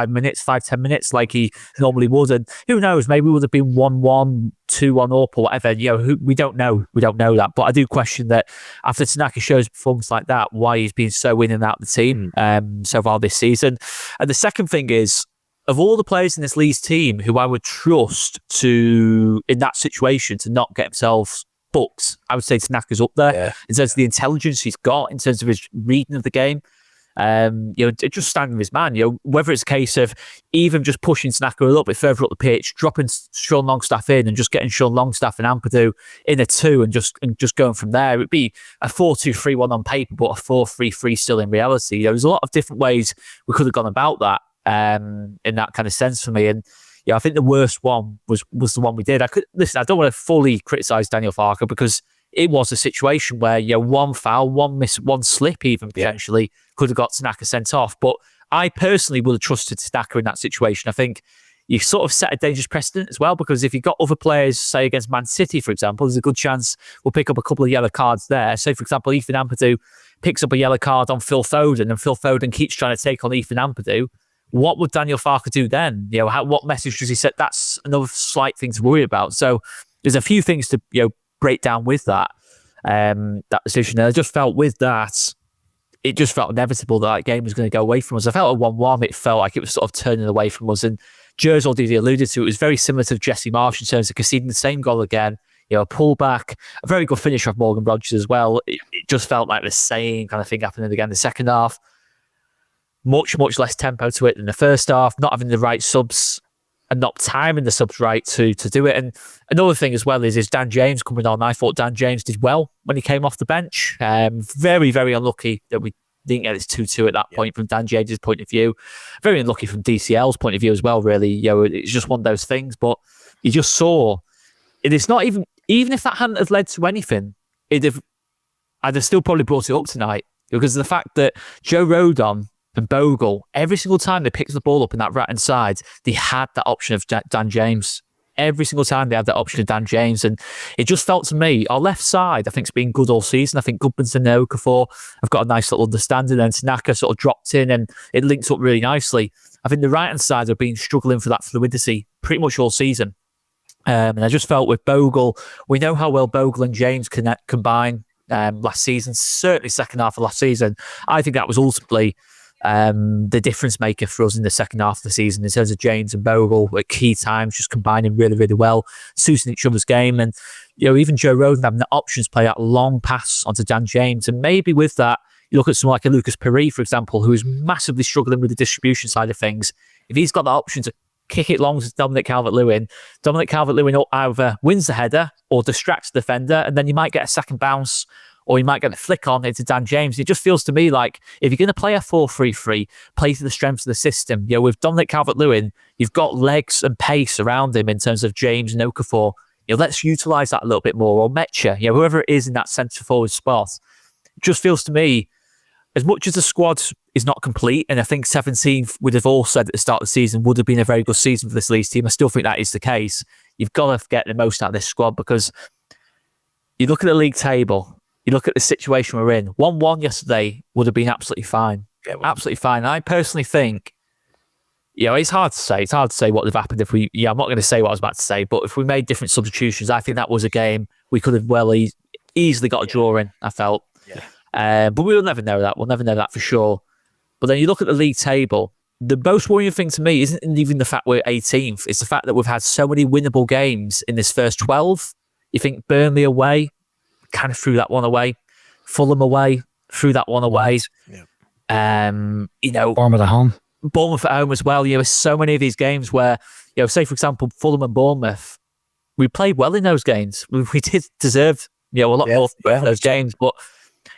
minutes, 5-10 minutes like he normally would, and who knows, maybe it would have been 1-1, 2-1 up or whatever. We don't know that, but I do question that after Tanaka shows a performance like that, why he's been so in and out of the team so far this season. And the second thing is, of all the players in this Leeds team who I would trust to, in that situation, to not get themselves booked, I would say Tanaka's up there in terms of the intelligence he's got, in terms of his reading of the game. Just standing with his man, whether it's a case of even just pushing Tanaka a little bit further up the pitch, dropping Sean Longstaff in and just getting Sean Longstaff and Ampadu in a 2 and just going from there. It'd be a 4-2-3-1 on paper, but a 4-3-3 still in reality. There's a lot of different ways we could have gone about that in that kind of sense for me. And I think the worst one was the one we did. I don't want to fully criticise Daniel Farke, because it was a situation where one foul, one miss, one slip even potentially could have got Tanaka sent off. But I personally would have trusted Tanaka in that situation. I think you sort of set a dangerous precedent as well, because if you've got other players, say against Man City, for example, there's a good chance we'll pick up a couple of yellow cards there. Say, for example, Ethan Ampadu picks up a yellow card on Phil Foden, and Phil Foden keeps trying to take on Ethan Ampadu. What would Daniel Farke do then? What message does he set? That's another slight thing to worry about. So there's a few things to break down with that decision. And I just felt with that, it just felt inevitable that game was going to go away from us. I felt at 1-1, it felt like it was sort of turning away from us. And Jers already alluded to, it was very similar to Jesse Marsh in terms of conceding the same goal again. A pullback, a very good finish of Morgan Rogers as well. It just felt like the same kind of thing happening again in the second half. Much less tempo to it than the first half, not having the right subs and not timing the subs right to do it. And another thing as well is Dan James coming on. I thought Dan James did well when he came off the bench. Very, very unlucky that we didn't get this 2-2 at that point from Dan James' point of view. Very unlucky from DCL's point of view as well, really. It's just one of those things. But you just saw, it's not even if that hadn't have led to anything, I'd have still probably brought it up tonight, because of the fact that Joe Rodon and Bogle, every single time they picked the ball up in that right-hand side, they had that option of Dan James. Every single time they had that option of Dan James. And it just felt to me, our left side, I think, has been good all season. I think Goodmanson and Okafor have got a nice little understanding, and Tanaka sort of dropped in and it linked up really nicely. I think the right-hand side have been struggling for that fluidity pretty much all season. And I just felt with Bogle, we know how well Bogle and James combine last season, certainly second half of last season. I think that was ultimately the difference maker for us in the second half of the season, in terms of James and Bogle at key times, just combining really, really well, suiting each other's game. And even Joe Rodon having the options play out long pass onto Dan James. And maybe with that, you look at someone like a Lucas Perry, for example, who is massively struggling with the distribution side of things. If he's got the option to kick it long to Dominic Calvert-Lewin either wins the header or distracts the defender, and then you might get a second bounce or he might get the flick on into Dan James. It just feels to me like if you're going to play a 4-3-3, play to the strengths of the system. With Dominic Calvert-Lewin, you've got legs and pace around him in terms of James and Okafor. Let's utilise that a little bit more. Or Mecha, whoever it is in that centre forward spot. It just feels to me, as much as the squad is not complete, and I think 17th would have all said at the start of the season would have been a very good season for this Leeds team. I still think that is the case. You've got to get the most out of this squad, because you look at the league table, you look at the situation we're in. 1-1 yesterday would have been absolutely fine. Absolutely fine. I personally think, it's hard to say. It's hard to say what would have happened if we, I'm not going to say what I was about to say, but if we made different substitutions, I think that was a game we could have easily got a draw in, I felt. But we'll never know that. We'll never know that for sure. But then you look at the league table, the most worrying thing to me isn't even the fact we're 18th. It's the fact that we've had so many winnable games in this first 12. You think Burnley away, kind of threw that one away. Fulham away, threw that one away. Bournemouth at home. Bournemouth at home as well. There's so many of these games where, say for example, Fulham and Bournemouth, we played well in those games. We did deserve, a lot more in those games. But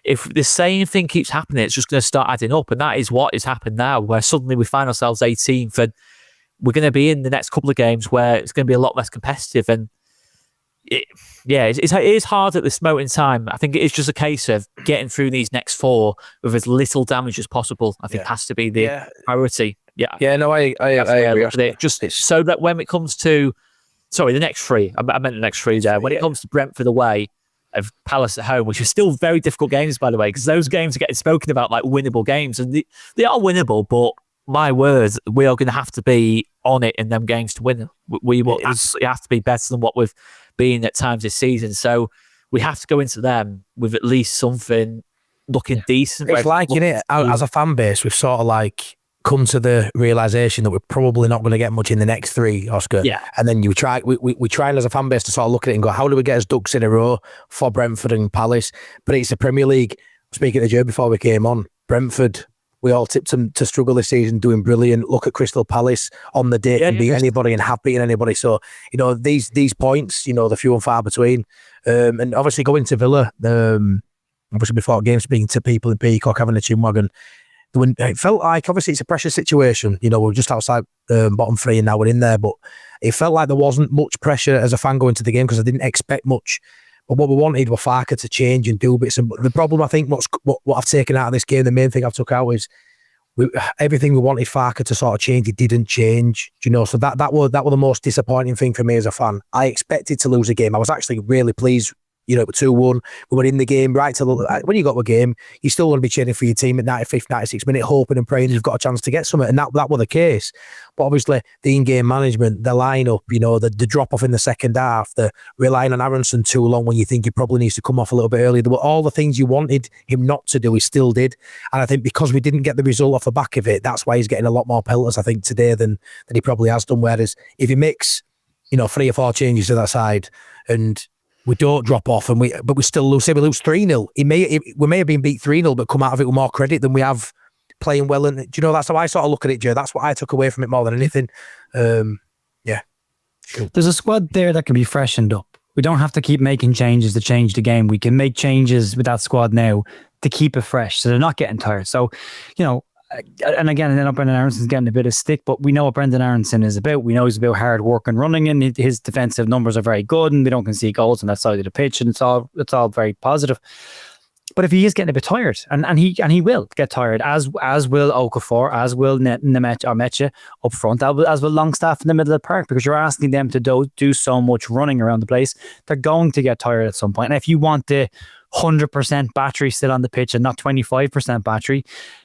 if the same thing keeps happening, it's just going to start adding up. And that is what has happened now, where suddenly we find ourselves 18th, and we're going to be in the next couple of games where it's going to be a lot less competitive. And it is hard at this moment in time. I think it is just a case of getting through these next 4 with as little damage as possible. I think has to be the priority. I agree. Just so that when it comes to, the next 3, I meant the next 3 there. When it comes to Brentford away, of Palace at home, which are still very difficult games, by the way, because those games are getting spoken about like winnable games, and they are winnable, but my word, we are going to have to be on it in them games to win. We will absolutely have to be better than what we've been at times this season. So we have to go into them with at least something looking decent. It's like, as a fan base, we've sort of like come to the realisation that we're probably not going to get much in the next 3, Oscar. And then we try as a fan base to sort of look at it and go, how do we get us ducks in a row for Brentford and Palace? But it's the Premier League. Speaking to Joe before we came on, Brentford, we all tipped them to struggle this season, doing brilliant. Look at Crystal Palace on the day, can beat anybody and have beaten anybody. So, these points, they're few and far between. And obviously going to Villa, obviously before games, speaking to people in Peacock, having a chin wagon, it felt like, obviously it's a pressure situation. We're just outside bottom 3 and now we're in there, but it felt like there wasn't much pressure as a fan going to the game because I didn't expect much. But what we wanted was Farke to change and do bits. And the problem, I think, what I've taken out of this game, the main thing I've took out is everything we wanted Farke to sort of change, it didn't change. So that was the most disappointing thing for me as a fan. I expected to lose a game. I was actually really pleased. It was 2-1. We were in the game right till when you got a game, you still want to be cheering for your team at 95th, 96th minute, hoping and praying you've got a chance to get something. And that was the case. But obviously, the in-game management, the lineup, the drop off in the second half, the relying on Aronson too long when you think he probably needs to come off a little bit earlier. There were all the things you wanted him not to do, he still did. And I think because we didn't get the result off the back of it, that's why he's getting a lot more pelters, I think, today than he probably has done. Whereas if he makes, 3 or 4 changes to that side and we don't drop off, but we still lose. Say we lose 3-0. We may have been beat 3-0, but come out of it with more credit than we have playing well. And that's how I sort of look at it, Joe. That's what I took away from it more than anything. Sure. There's a squad there that can be freshened up. We don't have to keep making changes to change the game. We can make changes with that squad now to keep it fresh, so they're not getting tired. So, and again, I know Brendan Aronson's getting a bit of stick, but we know what Brendan Aronson is about. We know he's about hard work and running, and his defensive numbers are very good, and we don't concede goals on that side of the pitch, and it's all very positive. But if he is getting a bit tired, and he will get tired, as will Okafor, as will Mecha up front, as will Longstaff in the middle of the park, because you're asking them to do so much running around the place. They're going to get tired at some point. And if you want the 100% battery still on the pitch and not 25% battery,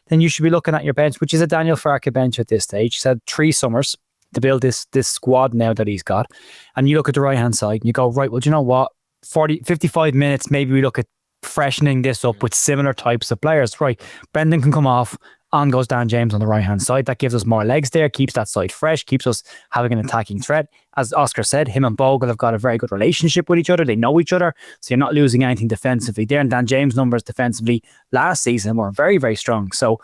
then you should be looking at your bench, which is a Daniel Farke bench at this stage. He's had 3 summers to build this squad now that he's got. And you look at the right-hand side and you go, right, well, do you know what? 55 minutes, maybe we look at freshening this up with similar types of players. Right, Brendan can come off, on goes Dan James on the right-hand side. That gives us more legs there, keeps that side fresh, keeps us having an attacking threat. As Oscar said, him and Bogle have got a very good relationship with each other. They know each other, so you're not losing anything defensively there. And Dan James' numbers defensively last season were very, very strong. So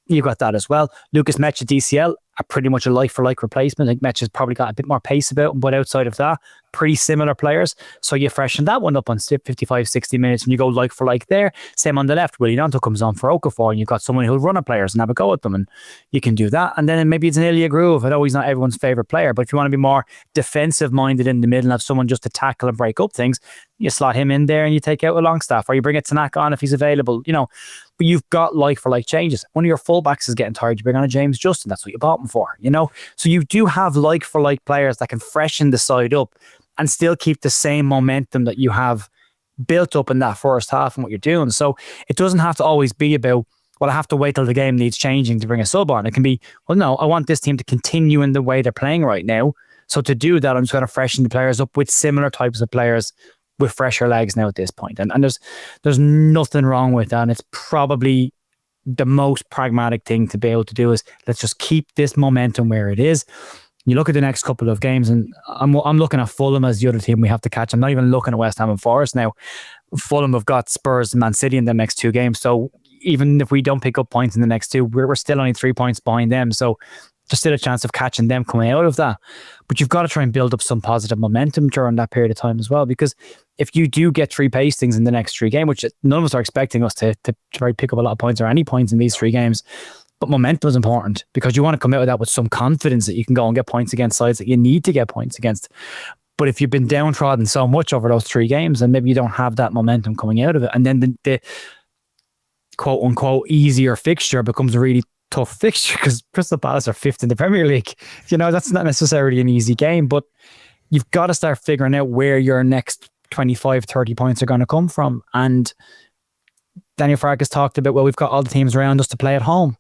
You got that as well. Lucas Metch at DCL are pretty much a like-for-like replacement. I think Metch has probably got a bit more pace about him, but outside of that, pretty similar players. So you freshen that one up on 55, 60 minutes and you go like-for-like there. Same on the left. Willie Nanto comes on for Okafor and you've got someone who'll run at players and have a go at them, and you can do that. And then maybe it's an Ilya Groove. I know he's not everyone's favourite player, but if you want to be more defensive-minded in the middle and have someone just to tackle and break up things, you slot him in there and you take out a Longstaff, or you bring a Tanaka on if he's available, but you've got like-for-like changes. One of your fullbacks is getting tired, you bring on a James Justin. That's what you bought him for, So you do have like-for-like players that can freshen the side up and still keep the same momentum that you have built up in that first half and what you're doing. So it doesn't have to always be about, well, I have to wait till the game needs changing to bring a sub on. It can be, well, no, I want this team to continue in the way they're playing right now. So to do that, I'm just going to freshen the players up with similar types of players with fresher legs now at this point. And there's nothing wrong with that. And it's probably the most pragmatic thing to be able to do is let's just keep this momentum where it is. You look at the next couple of games, and I'm looking at Fulham as the other team we have to catch. I'm not even looking at West Ham and Forest now. Fulham have got Spurs and Man City in the next two games. So even if we don't pick up points in the next two, we're still only 3 points behind them. So there's still a chance of catching them coming out of that. But you've got to try and build up some positive momentum during that period of time as well. Because if you do get 3 pastings in the next 3 games, which none of us are expecting us to try to pick up a lot of points or any points in these 3 games, but momentum is important because you want to come out of that with some confidence that you can go and get points against sides that you need to get points against. But if you've been downtrodden so much over those 3 games, and maybe you don't have that momentum coming out of it, and then the quote unquote easier fixture becomes a really tough fixture because Crystal Palace are 5th in the Premier League. That's not necessarily an easy game, but you've got to start figuring out where your next 25, 30 points are going to come from. And Daniel Farke has talked about, well, we've got all the teams around us to play at home.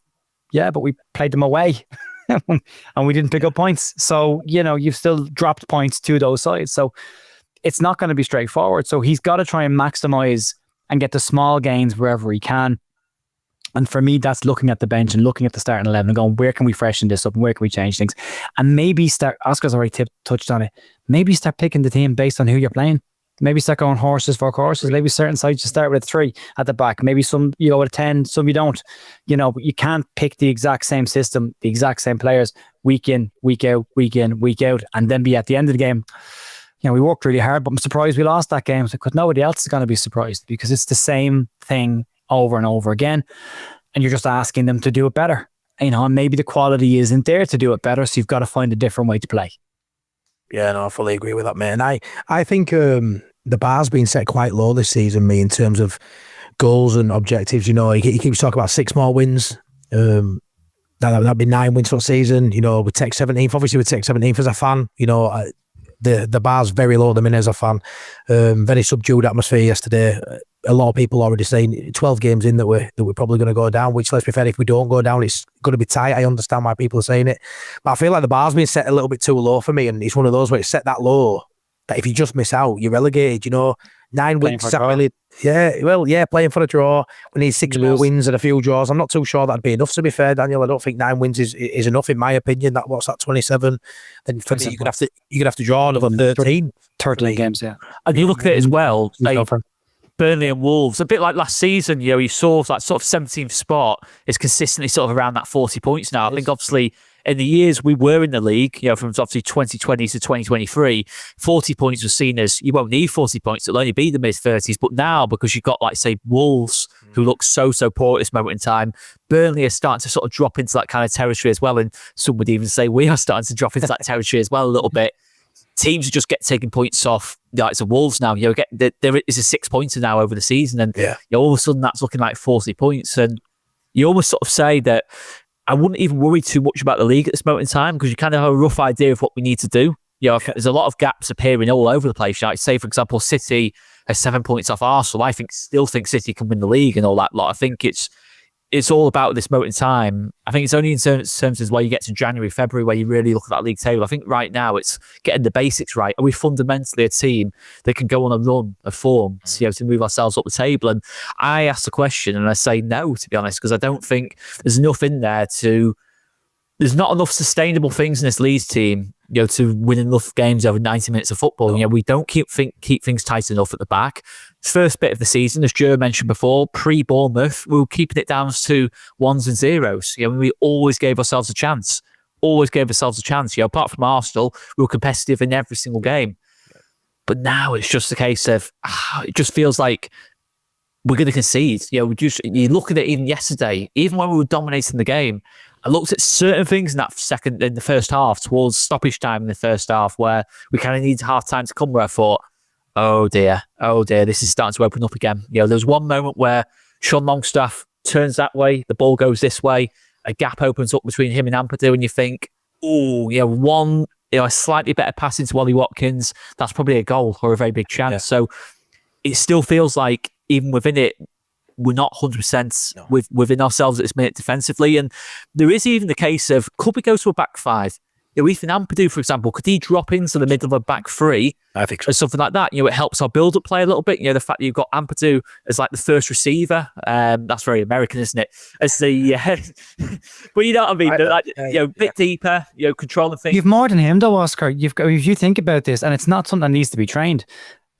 Yeah, but we played them away and we didn't pick up points. So, you've still dropped points to those sides. So it's not going to be straightforward. So he's got to try and maximize and get the small gains wherever he can. And for me, that's looking at the bench and looking at the starting 11 and going, where can we freshen this up and where can we change things? And maybe Oscar's already touched on it, maybe start picking the team based on who you're playing. Maybe start going horses for courses. Maybe certain sides you start with a 3 at the back. Maybe some you go with a 10, some you don't. But you can't pick the exact same system, the exact same players week in, week out, week in, week out, and then be at the end of the game. We worked really hard, but I'm surprised we lost that game because nobody else is going to be surprised because it's the same thing over and over again, and you're just asking them to do it better. And maybe the quality isn't there to do it better, so you've got to find a different way to play. Yeah, no, I fully agree with that, mate. And I think the bar's been set quite low this season, in terms of goals and objectives. He keeps talking about 6 more wins. That'd be 9 wins for the season. We take 17th. Obviously, we take 17th as a fan. The bar's very low at the minute as a fan. Very subdued atmosphere yesterday. A lot of people already saying 12 games in that we're probably going to go down, which, let's be fair, if we don't go down, it's going to be tight. I understand why people are saying it. But I feel like the bar's been set a little bit too low for me, and it's one of those where it's set that low that if you just miss out, you're relegated. 9 wins, really, playing for a draw. We need 6 more wins and a few draws. I'm not too sure that'd be enough, to be fair, Daniel. I don't think 9 wins is enough, in my opinion. What's that, 27? Then for me, you're gonna have to draw another 13 games, yeah. And you look at it as well, Burnley and Wolves, a bit like last season, you saw that sort of 17th spot is consistently sort of around that 40 points now. I think obviously in the years we were in the league, from obviously 2020 to 2023, 40 points was seen as, you won't need 40 points, it'll only be the mid-30s. But now, because you've got, like, say, Wolves, who look so poor at this moment in time, Burnley are starting to sort of drop into that kind of territory as well. And some would even say we are starting to drop into that territory as well a little bit. Teams just get taking points off the likes of Wolves now. There is a 6-pointer now over the season, and all of a sudden that's looking like 40 points. And you almost sort of say that I wouldn't even worry too much about the league at this moment in time because you kind of have a rough idea of what we need to do. There's a lot of gaps appearing all over the place. Like, say, for example, City are 7 points off Arsenal. I still think City can win the league and all that lot. I think it's all about this moment in time. I think it's only in terms of where you get to January, February, where you really look at that league table. I think right now it's getting the basics right. Are we fundamentally a team that can go on a run of form to move ourselves up the table? And I ask the question and I say no, to be honest, because I don't think there's enough in there to there's not enough sustainable things in this Leeds team, to win enough games over 90 minutes of football. We don't keep things tight enough at the back. First bit of the season, as Joe mentioned before, pre-Bournemouth, we were keeping it down to ones and zeros. We always gave ourselves a chance. Apart from Arsenal, we were competitive in every single game. But now it's just a case of, it just feels like we're going to concede. You look at it even yesterday, even when we were dominating the game, I looked at certain things in the first half, towards stoppage time in the first half, where we kind of needed half time to come, where I thought, oh dear, this is starting to open up again. There was one moment where Sean Longstaff turns that way, the ball goes this way, a gap opens up between him and Ampadu, and you think, a slightly better pass into Wally Watkins, that's probably a goal or a very big chance. Yeah. So it still feels like, even within it, we're not 100% within ourselves at this minute defensively. And there is even the case of, could we go to a back five? Ethan Ampadu, for example, could he drop into the middle of a back three? I think so. Or something like that. It helps our build-up play a little bit. The fact that you've got Ampadu as like the first receiver, that's very American, isn't it? As the, but you know what I mean? Bit deeper, controlling things. You've more than him though, Oscar. If you think about this, and it's not something that needs to be trained.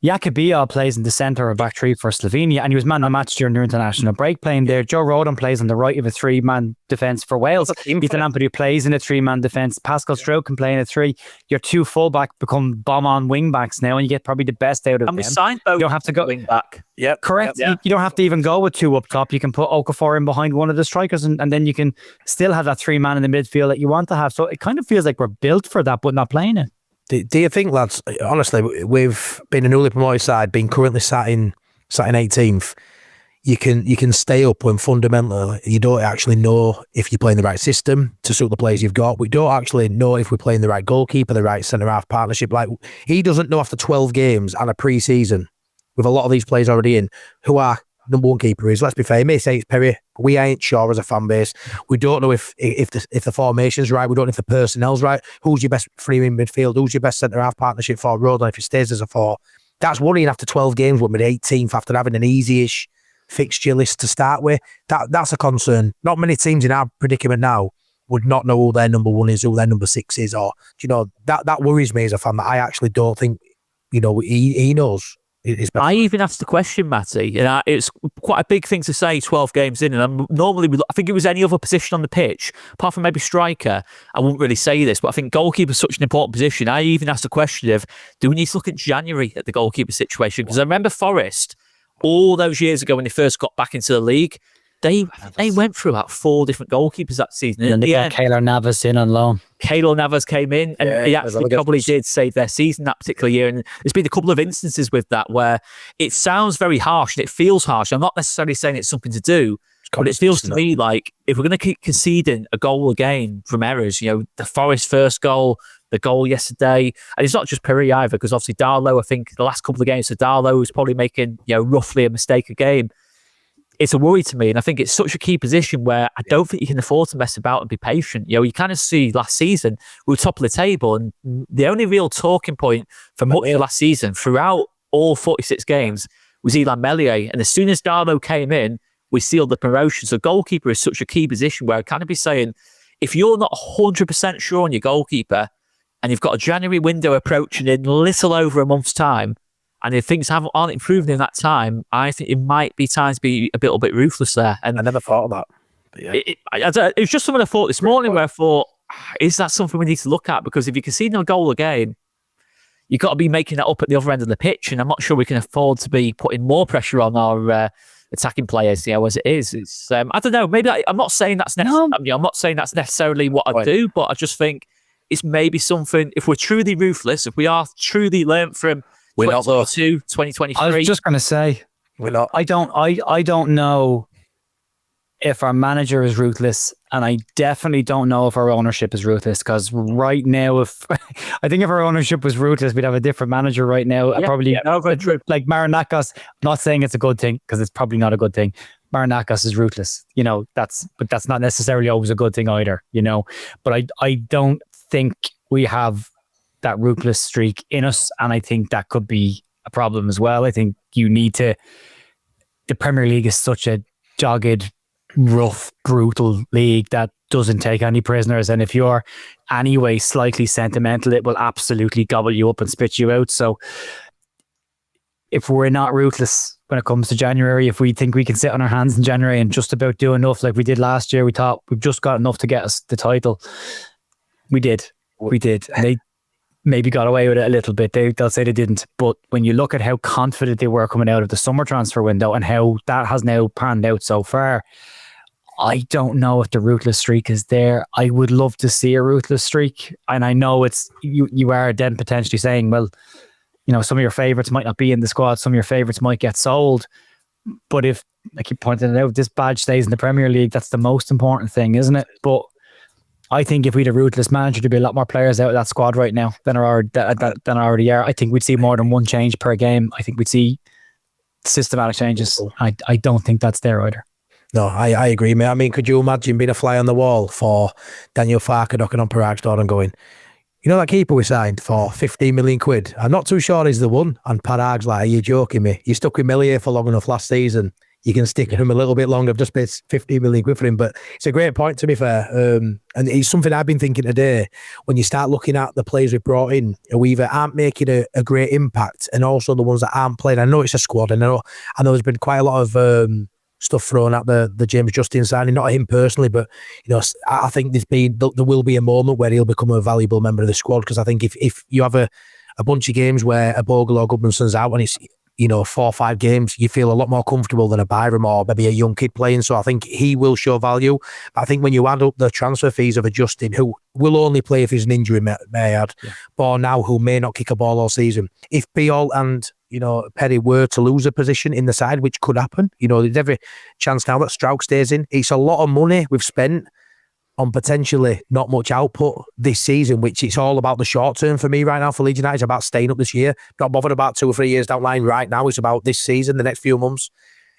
Jakubia plays in the centre of back three for Slovenia, and he was man of the match during their international break playing there. Joe Rodon plays on the right of a 3-man defence for Wales. Ethan Ampadu plays in a 3-man defence. Pascal Stroke can play in a 3. Your 2 full-back become bomb-on wing-backs now, and you get probably the best out of them. And we signed both. You don't have to go wing-back. Yep. Correct. Yep. You don't have to even go with 2 up top. You can put Okafor in behind one of the strikers, and then you can still have that 3-man in the midfield that you want to have. So it kind of feels like we're built for that, but not playing it. Do you think, lads, honestly, we've been a newly promoted side, being currently sat in 18th, you can stay up when fundamentally you don't actually know if you're playing the right system to suit the players you've got. We don't actually know if we're playing the right goalkeeper, the right centre-half partnership. Like, he doesn't know after 12 games and a pre-season, with a lot of these players already in, who our number one keeper is. Let's be fair, he may say it's Perry, but we ain't sure as a fan base. We don't know if the formation's right. We don't know if the personnel's right. Who's your best free in midfield? Who's your best centre-half partnership for Rodon if he stays as a 4? That's worrying after 12 games when we're 18th, after having an easy-ish fixture list to start with. That's a concern. Not many teams in our predicament now would not know who their number 1 is, who their number 6 is, or that worries me as a fan, that I actually don't think he knows. I even asked the question, Matty, and it's quite a big thing to say 12 games in, and I think it was any other position on the pitch, apart from maybe striker, I wouldn't really say this, but I think goalkeeper is such an important position. I even asked the question of, do we need to look at January at the goalkeeper situation? Because I remember Forest, all those years ago when they first got back into the league, they went through about 4 different goalkeepers that season. And they got Keylor Navas in on loan. Keylor Navas came in, and he actually probably did save their season that particular year. And there's been a couple of instances with that where it sounds very harsh and it feels harsh. I'm not necessarily saying it's something to do, but it feels to me like if we're going to keep conceding a goal a game from errors, the Forest first goal, the goal yesterday, and it's not just Perry either, because obviously Darlow, I think the last couple of games for Darlow was probably making roughly a mistake a game. It's a worry to me, and I think it's such a key position where I don't think you can afford to mess about and be patient. You kind of see last season we were top of the table, and the only real talking point for much of last season throughout all 46 games was Elan Meslier, and as soon as Darlow came in, we sealed the promotion. So goalkeeper is such a key position where I kind of be saying, if you're not 100% sure on your goalkeeper, and you've got a January window approaching in little over a month's time, and if things aren't improving in that time, I think it might be time to be a little bit ruthless there. And I never thought of that. But yeah. It was just something I thought this morning where I thought, is that something we need to look at? Because if you concede no goal again, you've got to be making that up at the other end of the pitch. And I'm not sure we can afford to be putting more pressure on our attacking players, as it is. It's I don't know. Maybe I'm not saying that's I'm not saying that's necessarily what I do, but I just think it's maybe something. If we're truly ruthless, if we are truly learnt from 2022, 2023. I was just going to say, we're not. I don't know if our manager is ruthless, and I definitely don't know if our ownership is ruthless, because right now, I think if our ownership was ruthless, we'd have a different manager right now. Like Marinakos, I'm not saying it's a good thing, because it's probably not a good thing. Marinakos is ruthless, but that's not necessarily always a good thing either, but I don't think we have that ruthless streak in us, and I think that could be a problem as well. I think the Premier League is such a dogged, rough, brutal league that doesn't take any prisoners. And if you're anyway slightly sentimental, it will absolutely gobble you up and spit you out. So if we're not ruthless when it comes to January, if we think we can sit on our hands in January and just about do enough like we did last year, we thought we've just got enough to get us the title. We did. And they maybe got away with it a little bit. They'll say they didn't. But when you look at how confident they were coming out of the summer transfer window and how that has now panned out so far, I don't know if the ruthless streak is there. I would love to see a ruthless streak. And I know it's you are then potentially saying, well, some of your favourites might not be in the squad. Some of your favourites might get sold. But if, I keep pointing it out, this badge stays in the Premier League, that's the most important thing, isn't it? But I think if we had a ruthless manager, there'd be a lot more players out of that squad right now than already are. I think we'd see more than one change per game. I think we'd see systematic changes. I don't think that's there either. No, I agree, mate. I mean, could you imagine being a fly on the wall for Daniel Farke knocking on Parag's door and going, that keeper we signed for 15 million quid? I'm not too sure he's the one. And Parag's like, are you joking me? You stuck with Millie for long enough last season. You can stick him a little bit longer. I've just paid 15 million quid for him. But it's a great point, to be fair. And it's something I've been thinking today. When you start looking at the players we've brought in, who either aren't making a great impact, and also the ones that aren't playing. I know it's a squad, and I know there's been quite a lot of stuff thrown at the James Justin signing, not him personally, but I think there will be a moment where he'll become a valuable member of the squad, because I think if you have a bunch of games where a Bogle or Goodmanson's out and it's 4 or 5 games, you feel a lot more comfortable than a Byram or maybe a young kid playing. So I think he will show value. But I think when you add up the transfer fees of a Justin, who will only play if he's an injury, may add, or now who may not kick a ball all season, if Piol and Perry were to lose a position in the side, which could happen, there's every chance now that Strauch stays in. It's a lot of money we've spent on potentially not much output this season, which it's all about the short term for me right now for Leeds United. It's about staying up this year. Not bothered about 2 or 3 years down the line right now. It's about this season, the next few months.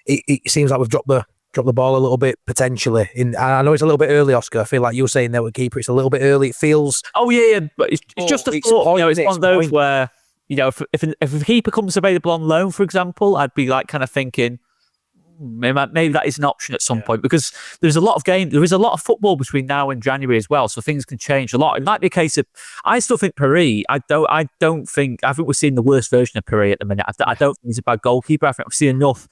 It seems like we've dropped the ball a little bit potentially. I know it's a little bit early, Oscar. I feel like you were saying there with keeper, it's a little bit early. It feels... Oh, yeah. But it's just a thought. It's one of those where, if a keeper comes available on loan, for example, I'd be like kind of thinking, maybe that is an option at some point, because there is a lot of football between now and January as well, so things can change a lot. It might be a case of, I still think Paris, I think we're seeing the worst version of Paris at the minute. I don't think he's a bad goalkeeper. I think I've seen enough.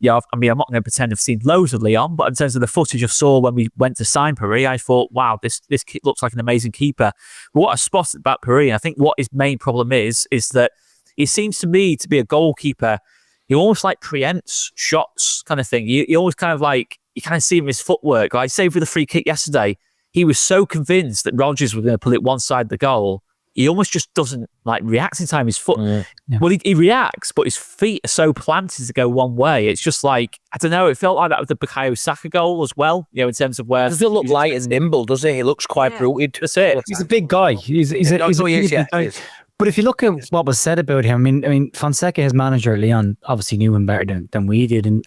I'm not going to pretend I've seen loads of Leon, but in terms of the footage I saw when we went to sign Paris, I thought, wow, this kid looks like an amazing keeper. But what I spotted about Paris, and I think what his main problem is that he seems to me to be a goalkeeper. He almost like preempts shots kind of thing. He always kind of like, you kind of see him his footwork. Like, say with the free kick yesterday, he was so convinced that Rodgers was going to pull it one side of the goal. He almost just doesn't like react in time. His foot, well, he reacts, but his feet are so planted to go one way. It's just like, I don't know. It felt like that with the Bukayo Saka goal as well. In terms of where, does he look light and nimble? Does he? He looks quite rooted. That's it. He's a big guy. He's a big guy. But if you look at what was said about him, I mean, Fonseca, his manager, Leon, obviously knew him better than we did. And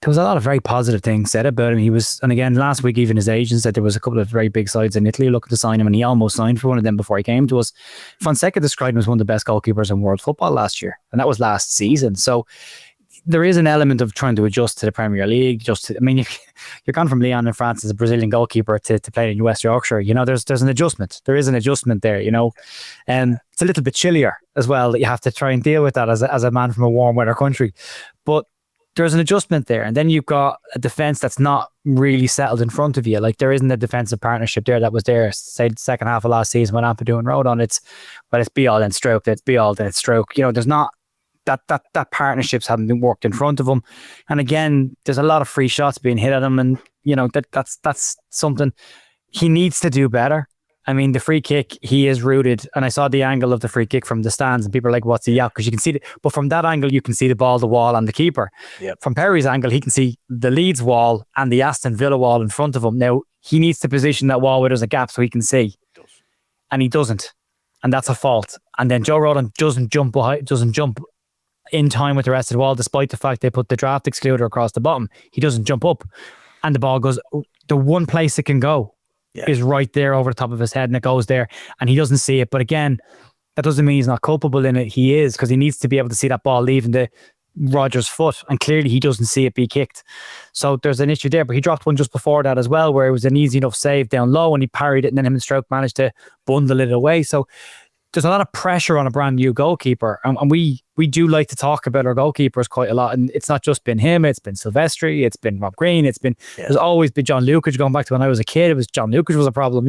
there was a lot of very positive things said about him. And again, last week, even his agent said there was a couple of very big sides in Italy looking to sign him, and he almost signed for one of them before he came to us. Fonseca described him as one of the best goalkeepers in world football last year. And that was last season. So there is an element of trying to adjust to the Premier League. You're gone from Lyon in France as a Brazilian goalkeeper to playing in West Yorkshire. There's an adjustment. There is an adjustment there, and it's a little bit chillier as well, that you have to try and deal with that as a man from a warm weather country. But there's an adjustment there. And then you've got a defence that's not really settled in front of you. Like, there isn't a defensive partnership there that was there, say, the second half of last season when Ampadu and Rode on. It's Piol then Stroke, it's Piol then Stroke. There's not that partnerships haven't been worked in front of him. And again, there's a lot of free shots being hit at him, and that's something he needs to do better. I mean, the free kick, he is rooted, and I saw the angle of the free kick from the stands, and people are like, what's he at? Because you can see it, but from that angle, you can see the ball, the wall, and the keeper. Yep. From Perry's angle, he can see the Leeds wall and the Aston Villa wall in front of him. Now, he needs to position that wall where there's a gap so he can see. And he doesn't. And that's a fault. And then Joe Rodon doesn't jump in time with the rest of the wall, despite the fact they put the draft excluder across the bottom. He doesn't jump up. And the ball goes, the one place it can go is right there over the top of his head, and it goes there, and he doesn't see it. But again, that doesn't mean he's not culpable in it. He is, because he needs to be able to see that ball leaving the Rodgers' foot, and clearly he doesn't see it be kicked. So there's an issue there. But he dropped one just before that as well, where it was an easy enough save down low, and he parried it, and then him and Stroke managed to bundle it away. So there's a lot of pressure on a brand new goalkeeper, and we do like to talk about our goalkeepers quite a lot. And it's not just been him; it's been Silvestri, it's been Rob Green, there's always been John Lukic. Going back to when I was a kid, it was John Lukic was a problem,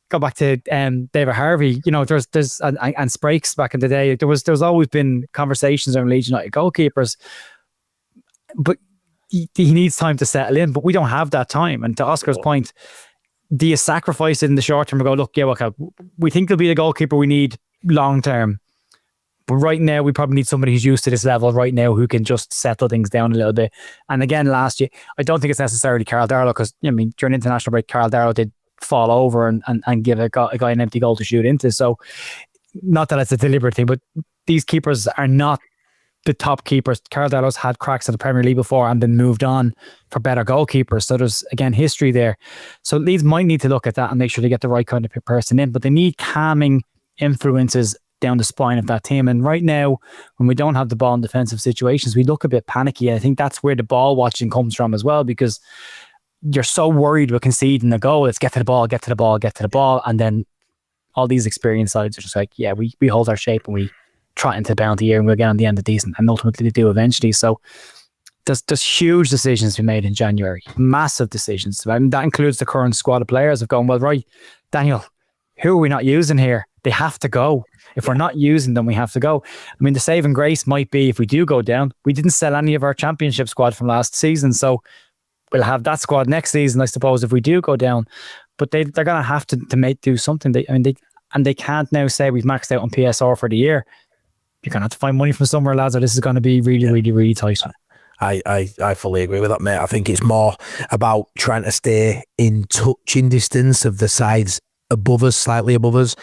Go back to David Harvey, there's and Sprakes back in the day. There's always been conversations on Leeds United goalkeepers, but he needs time to settle in. But we don't have that time. And to Oscar's point, do you sacrifice it in the short term and go, look, yeah, okay, we think he'll be the goalkeeper we need long term, but right now we probably need somebody who's used to this level right now who can just settle things down a little bit. And again, last year, I don't think it's necessarily Carl Darlow, because during international break, Carl Darlow did fall over and give a guy an empty goal to shoot into. So not that it's a deliberate thing, but these keepers are not the top keepers. Carl Darlow's had cracks at the Premier League before and then moved on for better goalkeepers. So there's, again, history there. So Leeds might need to look at that and make sure they get the right kind of person in, but they need calming influences down the spine of that team. And right now, when we don't have the ball in defensive situations, we look a bit panicky. I think that's where the ball watching comes from as well, because you're so worried with conceding the goal. Let's get to the ball, get to the ball, get to the ball. And then all these experienced sides are just like, yeah, we hold our shape and we trot into the bounty here and we'll get on the end of decent. And ultimately they do eventually. So there's huge decisions to be made in January. Massive decisions. I mean, that includes the current squad of players have gone, well, right, Daniel, who are we not using here? They have to go. If we're not using them, we have to go. I mean, the saving grace might be if we do go down, we didn't sell any of our championship squad from last season. So we'll have that squad next season, I suppose, if we do go down. But they're going to have to do something. They can't now say we've maxed out on PSR for the year. You're going to have to find money from somewhere, lads, or this is going to be really, really, really tight. I fully agree with that, mate. I think it's more about trying to stay in touching distance of the sides above us, slightly above us.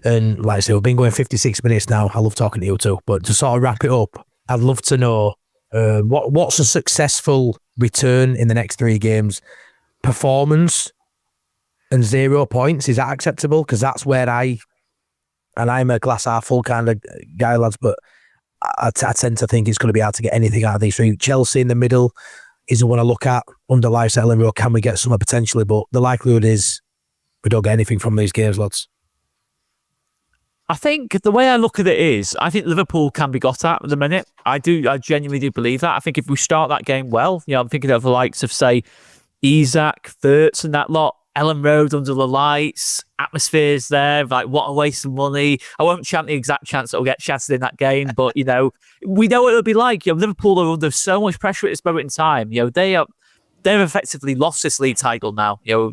And like I say, we've been going 56 minutes now. I love talking to you too. But to sort of wrap it up, I'd love to know what's a successful return in the next 3 games? Performance and 0 points, is that acceptable? Because that's where I'm a glass half full kind of guy, lads, but I tend to think it's going to be hard to get anything out of these 3. Chelsea in the middle is the one I look at. Under lights at Elland Road, can we get somewhere potentially? But the likelihood is we don't get anything from these games, lads. I think the way I look at it is, I think Liverpool can be got at the minute. I genuinely do believe that. I think if we start that game well, I'm thinking of the likes of, say, Isak, Verts and that lot, Elland Road under the lights, atmospheres there, like what a waste of money. I won't chant the exact chance that will get chatted in that game, but, we know what it'll be like. Liverpool are under so much pressure at this moment in time. They've effectively lost this league title now. They've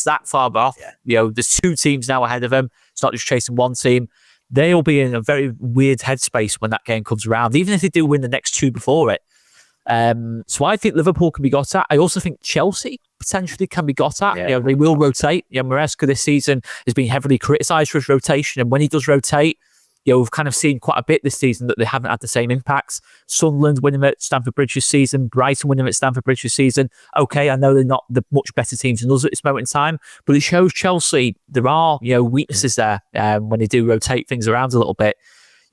that far off. Yeah. There's 2 teams now ahead of them. It's not just chasing one team. They'll be in a very weird headspace when that game comes around, even if they do win the next 2 before it. So I think Liverpool can be got at. I also think Chelsea potentially can be got at. Yeah. They will rotate. Maresca this season has been heavily criticised for his rotation, and when he does rotate, we've kind of seen quite a bit this season that they haven't had the same impacts. Sunderland winning at Stamford Bridge this season, Brighton winning at Stamford Bridge this season. Okay, I know they're not the much better teams than us at this moment in time, but it shows Chelsea there are weaknesses there when they do rotate things around a little bit.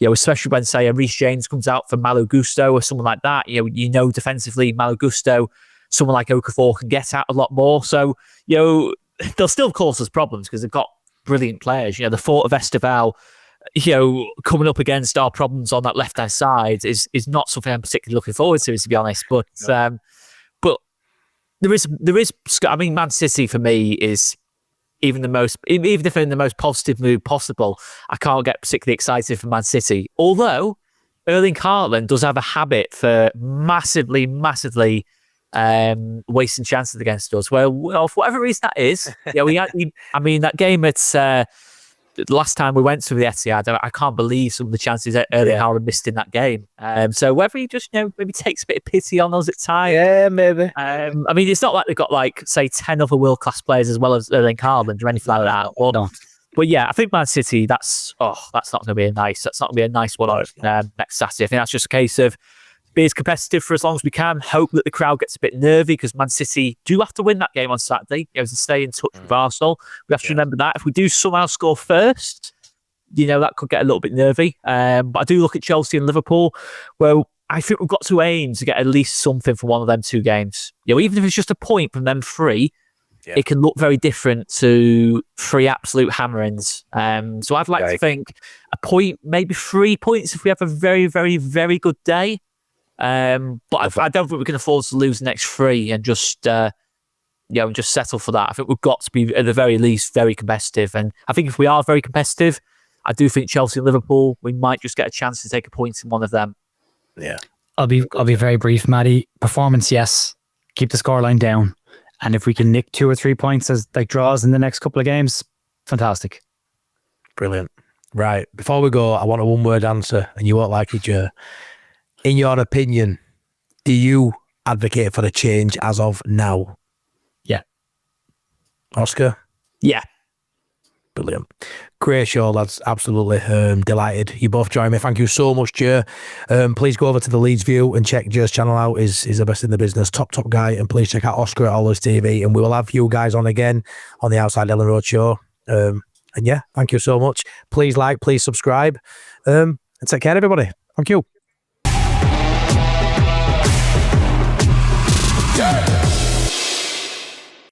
Especially when, say, a Reece James comes out for Malo Gusto or someone like that. Defensively, Malo Gusto, someone like Okafor can get out a lot more. So, they'll still cause us problems because they've got brilliant players. The thought of Esteval, coming up against our problems on that left-hand side is not something I'm particularly looking forward to be honest. But but there is. I mean, Man City for me is even if they're in the most positive mood possible, I can't get particularly excited for Man City. Although Erling Haaland does have a habit for massively wasting chances against us. Well, for whatever reason that is, that game at the last time we went to the Etihad, I can't believe some of the chances that Erling Haaland missed in that game. So whether he just maybe takes a bit of pity on us at times. Yeah, maybe. It's not like they've got say 10 other world class players as well as Erling Haaland or anything like that. Or not. But yeah, I think Man City. That's not going to be a nice. That's not going to be a nice one next Saturday. I think that's just a case of be as competitive for as long as we can. Hope that the crowd gets a bit nervy because Man City do have to win that game on Saturday. To stay in touch with Arsenal. We have to remember that. If we do somehow score first, that could get a little bit nervy. But I do look at Chelsea and Liverpool. Well, I think we've got to aim to get at least something from one of them 2 games. Even if it's just a point from them 3, it can look very different to 3 absolute hammerings. So I'd like to think a point, maybe 3 points if we have a very, very, very good day. But I don't think we can afford to lose the next 3 and just settle for that. I think we've got to be, at the very least, very competitive. And I think if we are very competitive, I do think Chelsea and Liverpool, we might just get a chance to take a point in one of them. Yeah. I'll be very brief, Matty. Performance, yes. Keep the scoreline down. And if we can nick 2 or 3 points as like draws in the next couple of games, fantastic. Brilliant. Right. Before we go, I want a one-word answer, and you won't like it, Joe. In your opinion, do you advocate for a change as of now? Yeah. Oscar? Yeah. Brilliant. Great show, lads. Absolutely delighted you both joined me. Thank you so much, Joe. Please go over to the Leeds View and check Joe's channel out. He's the best in the business. Top guy. And please check out Oscar at Halves TV. And we will have you guys on again on the Outside Elland Road show. And yeah, thank you so much. Please like, please subscribe. And take care, everybody. Thank you. Yeah.